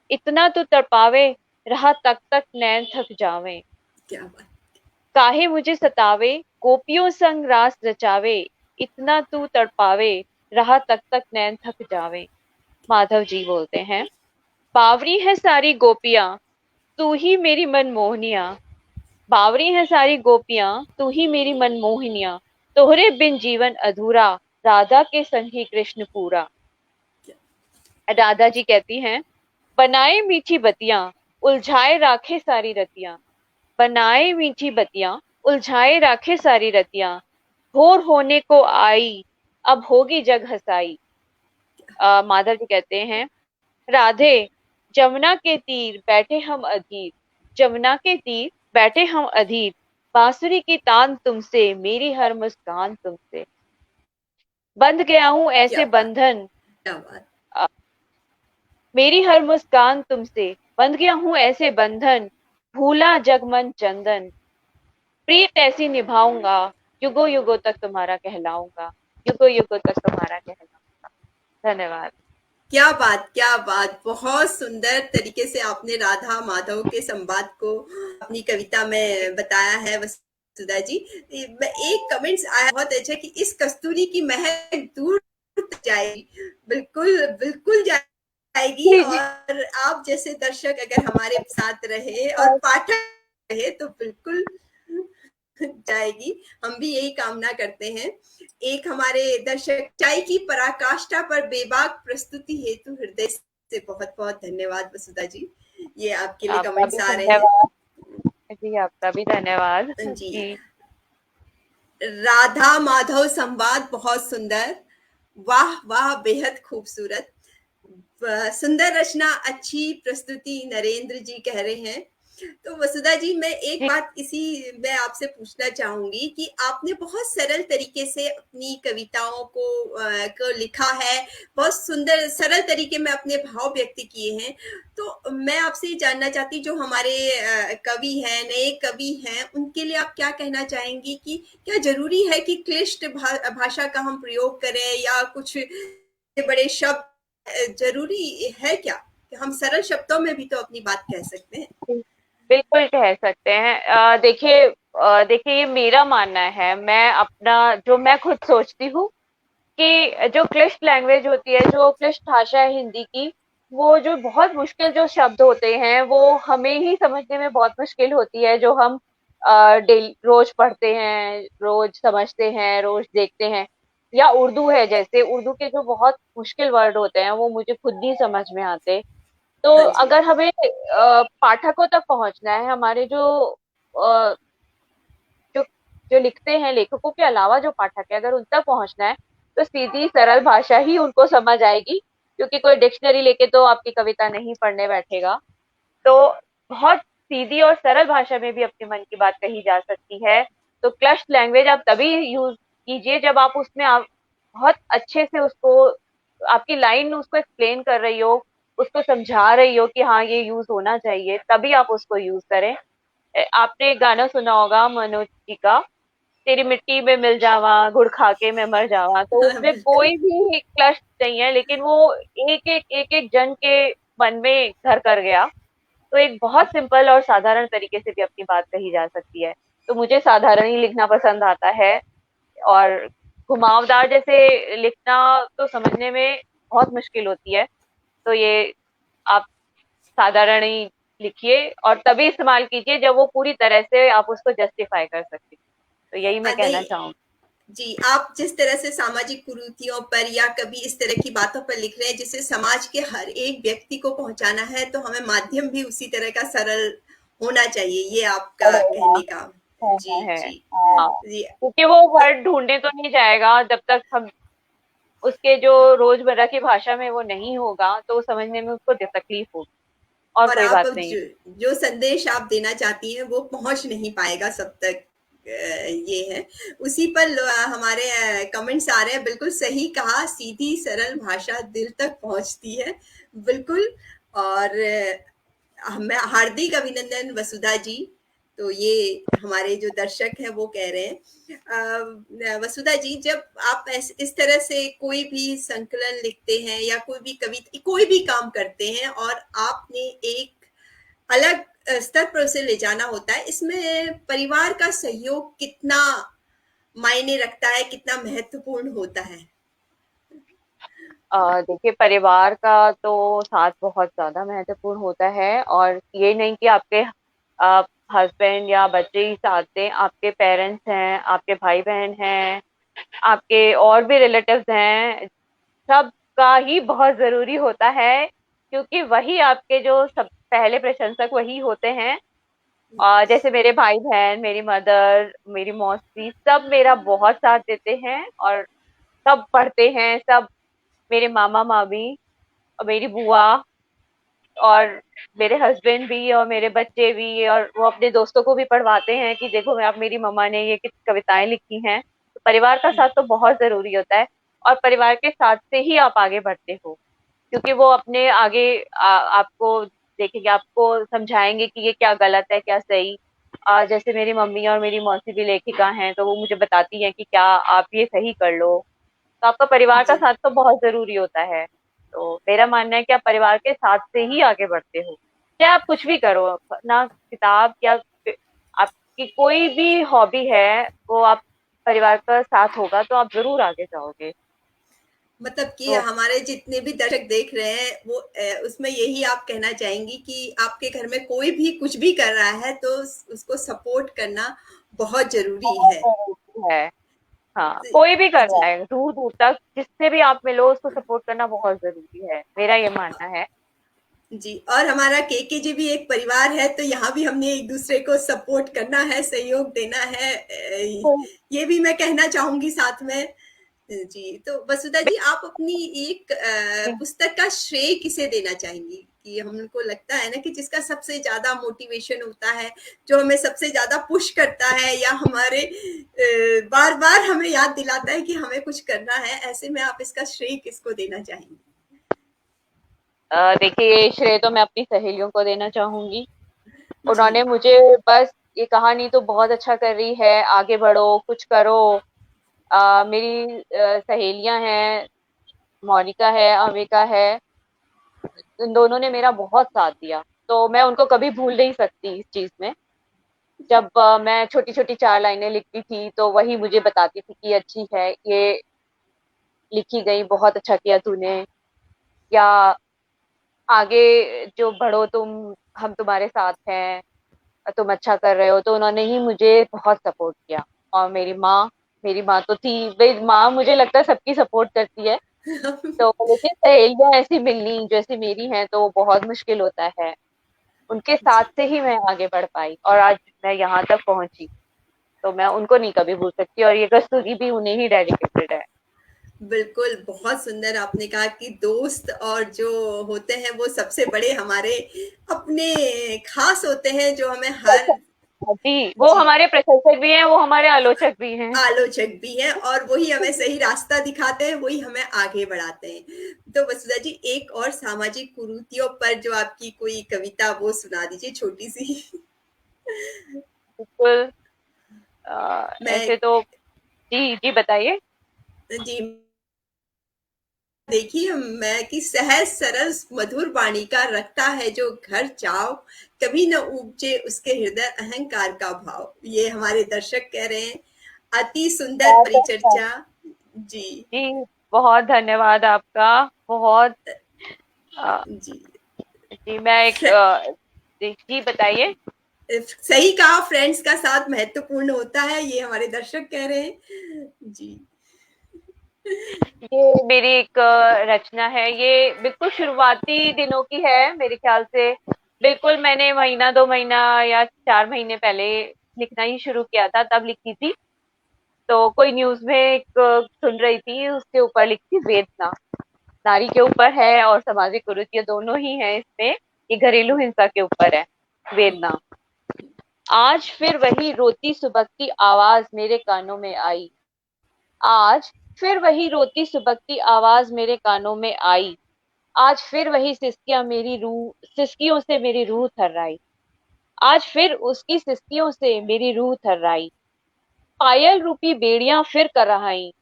इतना तो तड़पावे, रहा तक तक नैन थक जावे। क्या बात। काहे मुझे सतावे, गोपियों संग रास रचावे, इतना तू तड़पावे, रहा तक तक नैन थक जावे। माधव जी बोलते हैं, बावरी है सारी गोपियां, तू ही मेरी मनमोहनिया। बावरी है सारी गोपियां, तू ही मेरी मनमोहनिया। तोहरे बिन जीवन अधूरा, राधा के संग ही कृष्ण पूरा। राधा जी कहती हैं, बनाए मीठी बतियां, उलझाए राखे सारी रतियां। बनाए मीठी बतियां, उलझाए राखे सारी रतियां। भोर होने को आई, अब होगी जग हसाई। माधव जी कहते हैं, राधे, जमुना के तीर बैठे हम अधीर, जमुना के तीर बैठे हम अधीर, बांसुरी की तान तुमसे, मेरी हर मुस्कान तुमसे, बंध गया हूँ क्या ऐसे बात, बंधन। क्या बात। अ, मेरी हर मुस्कान तुमसे, बंध गया हूँ ऐसे बंधन, भूला जग मन चंदन, प्रीत ऐसी निभाऊंगा, युगों युगों तक तुम्हारा कहलाऊंगा, युगों युगों तक तुम्हारा कहलाऊंगा। धन्यवाद। क्या बात, क्या बात! बहुत सुंदर तरीके से आपने राधा माधव के संवाद को अपनी कविता में बताया है वसुधा जी। एक कमेंट्स आया बहुत अच्छा कि इस कस्तूरी की महक दूर तक जाएगी। बिल्कुल, बिल्कुल जाएगी। जी जी। और आप जैसे दर्शक अगर हमारे साथ रहे और और पाठक रहे तो बिल्कुल जाएगी। हम भी यही कामना करते हैं। एक हमारे दर्शक चाय की पराकाष्ठा पर बेबाक प्रस्तुति हेतु हृदय से बहुत बहुत धन्यवाद वसुधा जी। ये आपके लिए आपका भी कमेंट्स आ रहे हैं। धन्यवाद। जी, आपका भी धन्यवाद। जी। जी। राधा माधव संवाद बहुत सुंदर। वाह वाह, बेहद खूबसूरत। सुंदर रचना, अच्छी प्रस्तुति, नरेंद्र जी कह रहे हैं। तो वसुधा जी, मैं एक जी बात इसी में आपसे पूछना चाहूंगी कि आपने बहुत सरल तरीके से अपनी कविताओं को लिखा है। बहुत सुंदर सरल तरीके में अपने भाव व्यक्त किए हैं। तो मैं आपसे ये जानना चाहती, जो हमारे कवि हैं, नए कवि हैं, उनके लिए आप क्या कहना चाहेंगी कि क्या जरूरी है कि क्लिष्ट भाषा का हम प्रयोग करें, या कुछ बड़े शब्द जरूरी है क्या, कि हम सरल शब्दों में भी तो अपनी बात कह सकते हैं? जी, बिल्कुल कह सकते हैं। देखिए ये मेरा मानना है, मैं अपना जो मैं खुद सोचती हूँ कि जो क्लिष्ट लैंग्वेज होती है, जो क्लिष्ट भाषा है हिंदी की, वो जो बहुत मुश्किल जो शब्द होते हैं, वो हमें ही समझने में बहुत मुश्किल होती है, जो हम डेली रोज पढ़ते हैं, रोज समझते हैं, रोज देखते हैं। या उर्दू है, जैसे उर्दू के जो बहुत मुश्किल वर्ड होते हैं, वो मुझे खुद नहीं समझ में आते। तो हाँ जी। अगर हमें पाठकों तक पहुंचना है, हमारे अ, जो जो लिखते हैं, लेखकों के अलावा जो पाठक है, अगर उन तक पहुंचना है, तो सीधी सरल भाषा ही उनको समझ आएगी, क्योंकि कोई डिक्शनरी लेके तो आपकी कविता नहीं पढ़ने बैठेगा। तो बहुत सीधी और सरल भाषा में भी अपने मन की बात कही जा सकती है। तो क्लश लैंग्वेज आप तभी यूज कीजिए जब आप उसमें आप बहुत अच्छे से उसको, आपकी लाइन उसको एक्सप्लेन कर रही हो, उसको समझा रही हो कि हाँ ये यूज होना चाहिए, तभी आप उसको यूज करें। आपने एक गाना सुना होगा मनोज जी का, तेरी मिट्टी में मिल जावा, गुड़ खा के मैं मर जावा। तो हाँ, उसमें बिल्कुल। कोई भी क्लश नहीं है, लेकिन वो एक एक जन के मन में घर कर गया। तो एक बहुत सिंपल और साधारण तरीके से भी अपनी बात कही जा सकती है। तो मुझे साधारण ही लिखना पसंद आता है, और घुमावदार जैसे लिखना तो समझने में बहुत मुश्किल होती है। तो ये आप साधारण ही लिखिए, और तभी इस्तेमाल कीजिए जब वो पूरी तरह से आप उसको जस्टिफाई कर सकते। तो यही मैं कहना नहीं। चाहूंगी। जी, आप जिस तरह से सामाजिक कुरीतियों पर या कभी इस तरह की बातों पर लिख रहे हैं जिसे समाज के हर एक व्यक्ति को पहुंचाना है, तो हमें माध्यम भी उसी तरह का सरल होना चाहिए, ये आपका पड़ेगा। कहने का। जी, है। जी। हाँ, जी। क्योंकि वो वर्ड ढूंढने तो नहीं जाएगा जब तक हम उसके जो रोजमर्रा की भाषा में वो नहीं होगा, तो समझने में उसको तकलीफ होगी, और और कोई आप बात अब नहीं। जो संदेश आप देना चाहती हैं वो पहुंच नहीं पाएगा सब तक। ये है। उसी पर हमारे कमेंट्स आ रहे हैं। बिल्कुल सही कहा, सीधी सरल भाषा दिल तक पहुंचती है। बिल्कुल। और मैं हार्दिक अभिनंदन वसुधा जी। तो ये हमारे जो दर्शक हैं वो कह रहे हैं। वसुधा जी, जब आप इस तरह से कोई भी संकलन लिखते हैं या कोई भी कविता, कोई भी काम करते हैं, और आपने एक अलग स्तर पर उसे ले जाना होता है, इसमें परिवार का सहयोग कितना मायने रखता है, कितना महत्वपूर्ण होता है? देखिए, परिवार का तो साथ बहुत ज्यादा महत्वपूर्ण होता है, और ये नहीं कि आपके हस्बैंड या बच्चे ही साथ दें, आपके पेरेंट्स हैं, आपके भाई बहन हैं, आपके और भी रिलेटिव्स हैं, सबका ही बहुत जरूरी होता है, क्योंकि वही आपके जो सब पहले प्रशंसक वही होते हैं। जैसे मेरे भाई बहन, मेरी मदर, मेरी मौसी, सब मेरा बहुत साथ देते हैं, और सब पढ़ते हैं, सब मेरे मामा मामी और मेरी बुआ, और मेरे हस्बैंड भी और मेरे बच्चे भी, और वो अपने दोस्तों को भी पढ़वाते हैं कि देखो मैं, आप मेरी मम्मा ने ये कविताएं लिखी हैं। तो परिवार का साथ तो बहुत जरूरी होता है, और परिवार के साथ से ही आप आगे बढ़ते हो, क्योंकि वो अपने आगे आपको देखेंगे, आपको समझाएंगे कि ये क्या गलत है क्या सही। जैसे मेरी मम्मी और मेरी मौसी भी लेखिका हैं, तो वो मुझे बताती हैं कि क्या आप ये सही कर लो। तो आपका परिवार का जी। साथ तो बहुत जरूरी होता है। तो मेरा मानना है कि आप परिवार के साथ से ही आगे बढ़ते हो, चाहे आप कुछ भी करो, ना किताब या आपकी कोई भी हॉबी है, वो आप परिवार का साथ होगा तो आप जरूर आगे जाओगे। मतलब कि तो हमारे जितने भी दर्शक देख रहे हैं वो उसमें यही आप कहना चाहेंगी कि आपके घर में कोई भी कुछ भी कर रहा है तो उसको सपोर्ट करना बहुत जरूरी बहुत है। जरूरी है। हाँ, कोई भी कर जी। रहा है, दूर दूर तक जिससे भी आप मिलो उसको सपोर्ट करना बहुत जरूरी है, मेरा ये मानना है। जी, और हमारा केके भी एक परिवार है, तो यहाँ भी हमने एक दूसरे को सपोर्ट करना है, सहयोग देना है। ये भी मैं कहना चाहूंगी साथ में। जी, तो वसुधा जी, आप अपनी एक पुस्तक का श्रेय किसे देना चाहेंगी? कि हमको लगता है ना कि जिसका सबसे ज्यादा मोटिवेशन होता है, जो हमें सबसे ज्यादा पुश करता है, या हमारे बार बार हमें याद दिलाता है कि हमें कुछ करना है, ऐसे में आप इसका श्रेय किसको देना चाहेंगी? देखिए, श्रेय तो मैं अपनी सहेलियों को देना चाहूंगी। जी। उन्होंने मुझे बस ये कहानी तो बहुत अच्छा कर रही है, आगे बढ़ो, कुछ करो। मेरी सहेलियां हैं, मोनिका है, अविका है, इन दोनों ने मेरा बहुत साथ दिया, तो मैं उनको कभी भूल नहीं सकती इस चीज में। जब मैं छोटी छोटी 4 लाइनें लिखती थी तो वही मुझे बताती थी कि अच्छी है ये लिखी गई, बहुत अच्छा किया तूने, या आगे जो बढ़ो तुम, हम तुम्हारे साथ हैं, तुम अच्छा कर रहे हो। तो उन्होंने ही मुझे बहुत सपोर्ट किया। और मेरी माँ तो थी भाई, माँ मुझे लगता है सबकी सपोर्ट करती है। तो लेकिन सहेलियां ऐसी मिलनी जैसी मेरी हैं तो बहुत मुश्किल होता है। उनके साथ जी। से ही मैं आगे बढ़ पाई और आज मैं यहाँ तक पहुंची। तो मैं उनको नहीं कभी भूल सकती, और ये कस्तूरी भी उन्हें ही डेडिकेटेड है। बिल्कुल, बहुत सुंदर आपने कहा कि दोस्त और जो होते हैं वो सबसे बड़े हमारे अपने खास होते हैं, जो हमें हर। जी, वो जी। हमारे प्रशंसक भी हैं, वो हमारे आलोचक भी हैं। आलोचक भी हैं, और वही हमें सही रास्ता दिखाते हैं, वही हमें आगे बढ़ाते हैं। तो वसुधा जी, एक और सामाजिक कुरीतियों पर जो आपकी कोई कविता, वो सुना दीजिए छोटी सी। बिल्कुल। मैं। ऐसे तो जी जी बताइए। जी। देखिए, मैं कि सहज सरल मधुर वाणी का रखता है जो घर चाव, कभी न उपजे उसके हृदय अहंकार का भाव। ये हमारे दर्शक कह रहे हैं। अति सुंदर बहुत अच्छा। परिचर्चा। जी। जी, बहुत धन्यवाद आपका। बहुत अ, जी। जी मैं एक फ- जी जी बताइए। सही कहा, फ्रेंड्स का साथ महत्वपूर्ण होता है, ये हमारे दर्शक कह रहे हैं। जी। ये मेरी एक रचना है, ये बिल्कुल शुरुआती दिनों की है मेरे ख्याल से। बिल्कुल मैंने महीना 2 महीना या 4 महीने पहले लिखना ही शुरू किया था, तब लिखी थी। तो कोई न्यूज में एक सुन रही थी, उसके ऊपर लिखी थी वेदना। नारी के ऊपर है और सामाजिक कुरीतियां दोनों ही हैं इसमें। ये घरेलू हिंसा के ऊपर है, वेदना। आज फिर वही रोती सुबकती आवाज मेरे कानों में आई। आज फिर वही रोती सुबकती आवाज मेरे कानों में आई। आज फिर वही सिसकियों से मेरी रूह थर्राई। आज फिर उसकी सिसकियों से मेरी रूह थर्राई। पायल रूपी बेड़ियां फिर करहाई।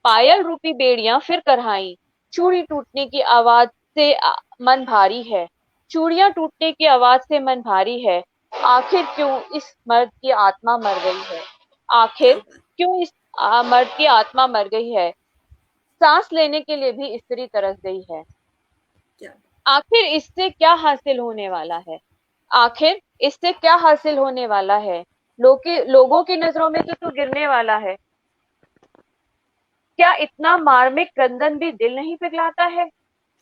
पायल रूपी बेड़ियां फिर करहाई। चूड़ी टूटने की आवाज से मन भारी है। चूड़ियां टूटने की आवाज से मन भारी है। आखिर क्यों इस मर्द की आत्मा मर गई है। क्या आखिर बात। क्यों इस मर्द की आत्मा मर गई है। सांस लेने के लिए भी स्त्री तरस गई है। क्या। आखिर इससे क्या हासिल होने वाला है। आखिर इससे क्या हासिल होने वाला है। लोगों की नजरों में तो तू गिरने वाला है। क्या इतना मार्मिक क्रंदन भी दिल नहीं पिघलाता है।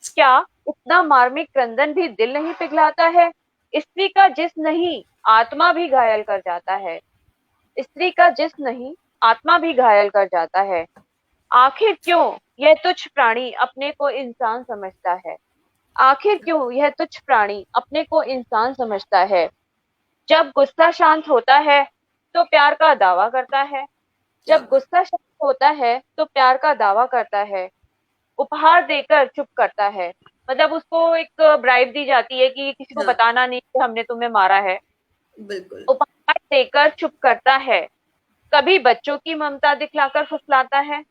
क्या इतना मार्मिक क्रंदन भी दिल नहीं पिघलाता है। स्त्री का जिस्म नहीं, आत्मा भी घायल कर जाता है। स्त्री का जिस्म नहीं, आत्मा भी घायल कर जाता है। आखिर क्यों यह तुच्छ प्राणी अपने को इंसान समझता है। आखिर क्यों यह तुच्छ प्राणी अपने को इंसान समझता है? जब गुस्सा शांत होता है तो प्यार का दावा करता है। क्या जब बात। गुस्सा शांत होता है तो प्यार का दावा करता है। उपहार देकर चुप करता है। मतलब उसको एक ब्राइब दी जाती है कि किसी को हाँ, बताना नहीं कि हमने तुम्हें मारा है। बिल्कुल। उपहार देकर चुप करता है। कभी बच्चों की ममता दिखलाकर फुसलाता है।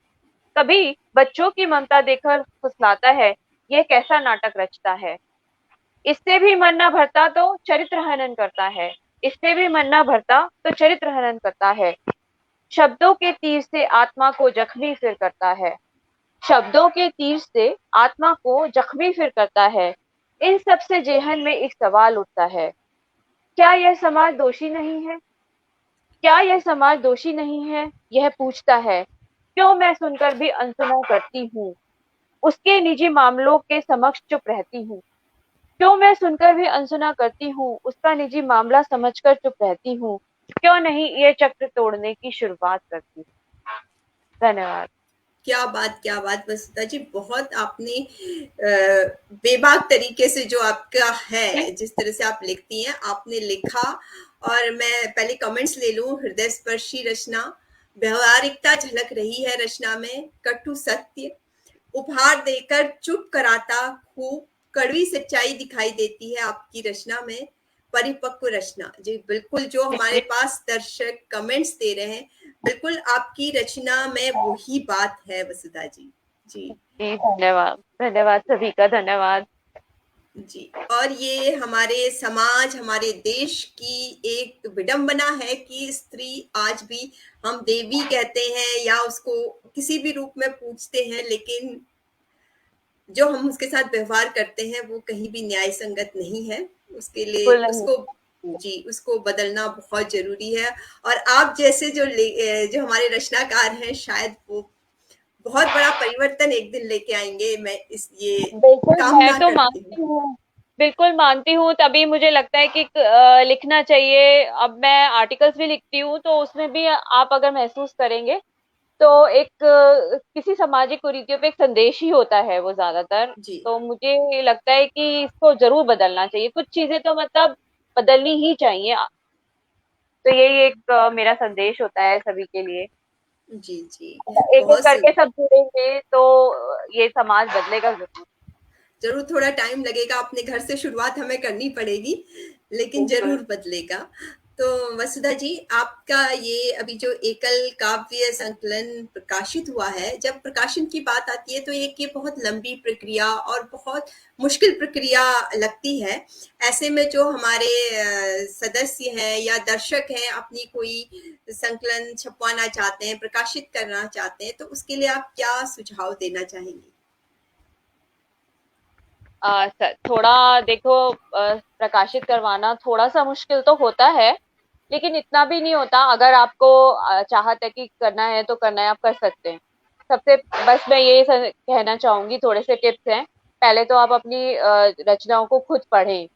कभी बच्चों की ममता देकर फुसलाता है। ये कैसा नाटक रचता है? इससे भी मन न भरता तो चरित्र हनन करता है। इससे भी मन न भरता तो चरित्र हनन करता है। शब्दों के तीर से आत्मा को जख्मी फिर करता है। शब्दों के तीर से आत्मा को जख्मी फिर करता है। इन सब से जेहन में एक सवाल उठता है, क्या यह समाज दोषी नहीं है? क्या यह समाज दोषी नहीं है? यह पूछता है। क्यों मैं सुनकर भी अनसुना करती हूँ? उसके निजी मामलों के समक्ष चुप रहती हूँ। क्यों मैं सुनकर भी अनसुना करती हूँ, उसका निजी मामला समझकर चुप रहती हूँ। क्यों नहीं ये चक्र तोड़ने की शुरुआत करती हूँ। धन्यवाद। क्या बात, क्या बात वसुधा जी, बहुत आपने बेबाक तरीके से जो आपका है, जिस तरह से आप लिखती हैं, आपने लिखा। और मैं पहले कमेंट्स ले लूं। हृदय स्पर्शी रचना, व्यवहारिकता झलक रही है रचना में, कटु सत्य, उपहार देकर चुप कराता खूब, कड़वी सच्चाई दिखाई देती है आपकी रचना में, परिपक्व रचना। जी बिल्कुल, जो हमारे पास दर्शक कमेंट्स दे रहे हैं, बिल्कुल आपकी रचना में वही बात है वसुधा जी। जी। जी धन्यवाद, धन्यवाद सभी का धन्यवाद। जी। और ये हमारे समाज, हमारे देश की एक विडंबना है कि स्त्री आज भी, हम देवी कहते हैं या उसको किसी भी रूप में पूछते हैं, लेकिन जो हम उसके साथ व्यवहार करते हैं वो कहीं भी न्याय संगत नहीं है। उसके लिए बिल्कुल नहीं। उसको, जी, उसको बदलना बहुत जरूरी है। और आप जैसे जो हमारे रचनाकार हैं, शायद वो बहुत बड़ा परिवर्तन एक दिन लेके आएंगे। मैं इस ये बिल्कुल, मैं कामना तो करती हूँ। मानती हूँ। बिल्कुल मानती हूँ, तभी मुझे लगता है कि लिखना चाहिए। अब मैं आर्टिकल्स भी लिखती हूँ, तो उसमें भी आप अगर महसूस करेंगे, तो एक किसी सामाजिक कुरीतियों पे एक संदेश ही होता है वो ज़्यादातर। जी। तो मुझे लगता है कि इसको ज़रूर बदलना चाहिए। कुछ चीज़ें तो मतलब बदलनी ही चाहिए। तो यही एक मेरा संदेश होता है सभी के लिए। जी। जी। एक-एक बहुत करके सुंदर। सब जुड़ेंगे तो ये समाज बदलेगा ज़रूर। जरूर थोड़ा टाइम लगेगा, अपने घर से शुरुआत हमें करनी पड़ेगी, लेकिन बिल्कुल। जरूर बदलेगा। तो वसुधा जी, आपका ये अभी जो एकल काव्य संकलन प्रकाशित हुआ है, जब प्रकाशन की बात आती है तो एक ये बहुत लंबी प्रक्रिया और बहुत मुश्किल प्रक्रिया लगती है। ऐसे में जो हमारे सदस्य हैं या दर्शक हैं, अपनी कोई संकलन छपवाना चाहते हैं, प्रकाशित करना चाहते हैं, तो उसके लिए आप क्या सुझाव देना चाहेंगे? थोड़ा देखो, प्रकाशित करवाना थोड़ा-सा मुश्किल तो होता है, लेकिन इतना भी नहीं होता। अगर आपको चाहत है कि करना है तो करना है, आप कर सकते हैं। सबसे बस मैं ये कहना चाहूँगी, थोड़े से टिप्स हैं। पहले तो आप अपनी रचनाओं को खुद पढ़ें।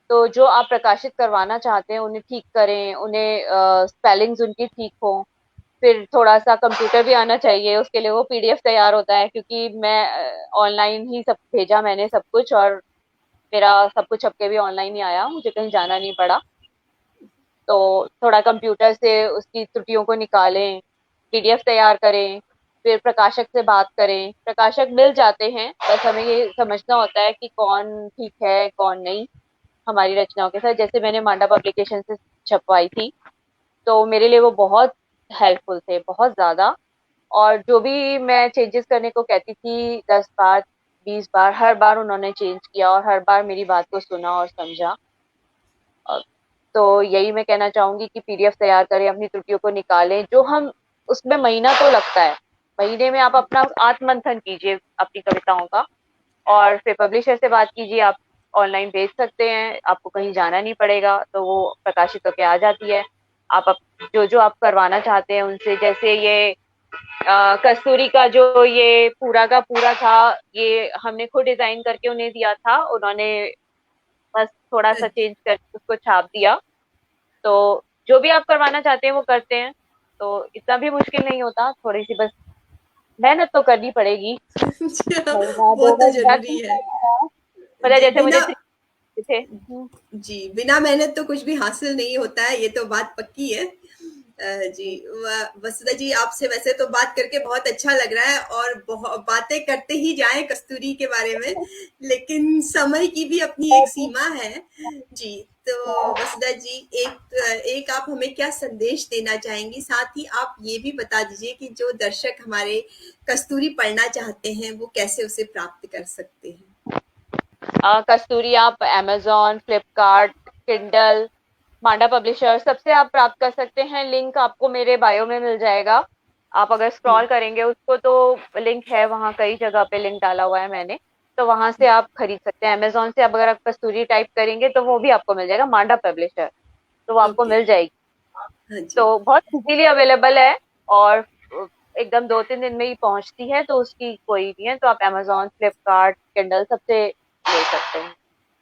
तो जो आप प्रकाशित करवाना चाहते हैं उन्हें ठीक करें, उन्हें स्पेलिंग्स उनकी ठीक हों। फिर थोड़ा-सा कंप्यूटर भी आना चाहिए, उसके लिए वो पीडीएफ तैयार होता है, क्योंकि मैं ऑनलाइन ही सब भेजा मैंने सब कुछ, और मेरा सब कुछ छप के भी ऑनलाइन ही आया, मुझे कहीं जाना नहीं पड़ा। तो थोड़ा कंप्यूटर से उसकी त्रुटियों को निकालें, पीडीएफ तैयार करें, फिर प्रकाशक से बात करें। प्रकाशक मिल जाते हैं, बस हमें ये समझना होता है कि कौन ठीक है, कौन नहीं हमारी रचनाओं के साथ। जैसे मैंने मांडा पब्लिकेशन से छपवाई थी, तो मेरे लिए वो बहुत हेल्पफुल थे, बहुत ज़्यादा। और जो भी मैं चेंजेस करने को कहती थी 10 बार, 20 बार, हर बार उन्होंने चेंज किया और हर बार मेरी बात को सुना और समझा। अ, तो यही मैं कहना चाहूँगी कि पीडीएफ तैयार करें, अपनी त्रुटियों को निकालें। जो हम उसमें महीना तो लगता है, महीने में आप अपना आत्ममंथन कीजिए अपनी कविताओं का, और फिर पब्लिशर से बात कीजिए। आप ऑनलाइन भेज सकते हैं, आपको कहीं जाना नहीं पड़ेगा, तो वो प्रकाशित होके आ जाती है। जो-जो आप करवाना चाहते हैं उनसे, जैसे ये कस्तूरी का जो ये पूरा का पूरा था, ये हमने खुद डिजाइन करके उन्हें दिया था। उन्होंने बस थोड़ा-सा चेंज करके उसको छाप दिया। तो जो भी आप करवाना चाहते हैं वो करते हैं। तो इतना भी मुश्किल नहीं होता, थोड़ी-सी बस मेहनत तो करनी पड़ेगी। महीना वो 2 तो महीना जरूरी ठीक है। लगेगा, मतलब जी जैसे मुझे बिना 3 थे। जी बिना मेहनत तो कुछ भी हासिल नहीं होता है, ये तो बात पक्की है। जी वसुधा जी, आपसे वैसे तो बात करके बहुत अच्छा लग रहा है और बहुत बातें करते ही जाएं कस्तूरी के बारे में, लेकिन समय की भी अपनी एक सीमा है। जी, तो वसुधा जी, एक आप हमें क्या संदेश देना चाहेंगी? साथ ही आप ये भी बता दीजिए कि जो दर्शक हमारे कस्तूरी पढ़ना चाहते हैं वो कैसे उसे प्राप्त कर सकते हैं? कस्तूरी आप अमेज़न, फ्लिपकार्ट, किंडल, मांडा पब्लिशर सबसे आप प्राप्त कर सकते हैं। लिंक आपको मेरे बायो में मिल जाएगा। आप अगर हम्म, स्क्रॉल करेंगे उसको तो लिंक है, वहाँ कई जगह पे लिंक डाला हुआ है मैंने। तो वहां से आप खरीद सकते हैं। अमेज़न से अब अगर आप कस्तूरी टाइप करेंगे तो वो भी आपको मिल जाएगा, मांडा पब्लिशर, तो वो आपको ओके। मिल जाएगी। हाँ जी। तो बहुत इजीली अवेलेबल है और एकदम 2-3 दिन में ही पहुंचती है, तो उसकी कोई नहीं है। तो आप अमेज़न, फ्लिपकार्ट, किंडल सबसे ले सकते हैं।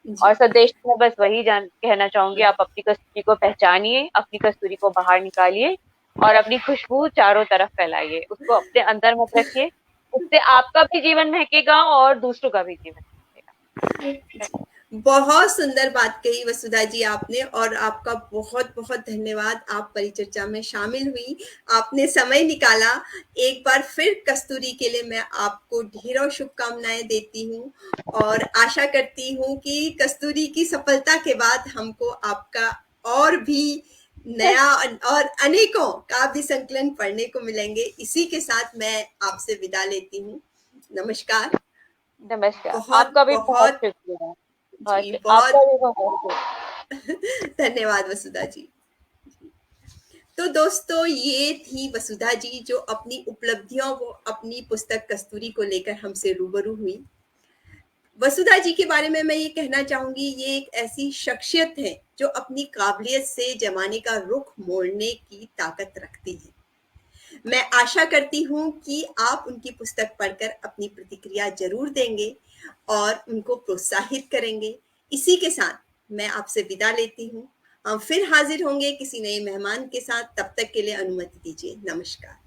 और जी। संदेश में बस वही जान कहना चाहूंगी, आप अपनी कस्तूरी को पहचानिए, अपनी कस्तूरी को बाहर निकालिए और अपनी खुशबू चारों तरफ फैलाइए, उसको अपने अंदर मत रखिए। उससे आपका भी जीवन महकेगा और दूसरों का भी जीवन महकेगा। बहुत सुंदर बात कही वसुधा जी आपने, और आपका बहुत बहुत धन्यवाद। आप परिचर्चा में शामिल हुई, आपने समय निकाला। एक बार फिर कस्तूरी के लिए मैं आपको ढेरों शुभकामनाएं देती हूँ और आशा करती हूँ कि कस्तूरी की सफलता के बाद हमको आपका और भी नया और अनेकों काव्य संकलन पढ़ने को मिलेंगे। इसी के साथ मैं आपसे विदा लेती हूँ। नमस्कार। नमस्कार, बहुत आपका भी बहुत बहुत शुक्रिया। जी आपका बहुत भी बहुत शुक्रिया। धन्यवाद वसुधा जी। तो दोस्तों, ये थी वसुधा जी जो अपनी उपलब्धियों वो अपनी पुस्तक कस्तूरी को लेकर हमसे रूबरू हुई। वसुधा जी के बारे में मैं ये कहना चाहूंगी, ये एक ऐसी शख्सियत है जो अपनी काबिलियत से जमाने का रुख मोड़ने की ताकत रखती है। मैं आशा करती हूँ कि आप उनकी पुस्तक पढ़कर अपनी प्रतिक्रिया जरूर देंगे और उनको प्रोत्साहित करेंगे। इसी के साथ मैं आपसे विदा लेती हूँ। हम फिर हाजिर होंगे किसी नए मेहमान के साथ। तब तक के लिए अनुमति दीजिए। नमस्कार।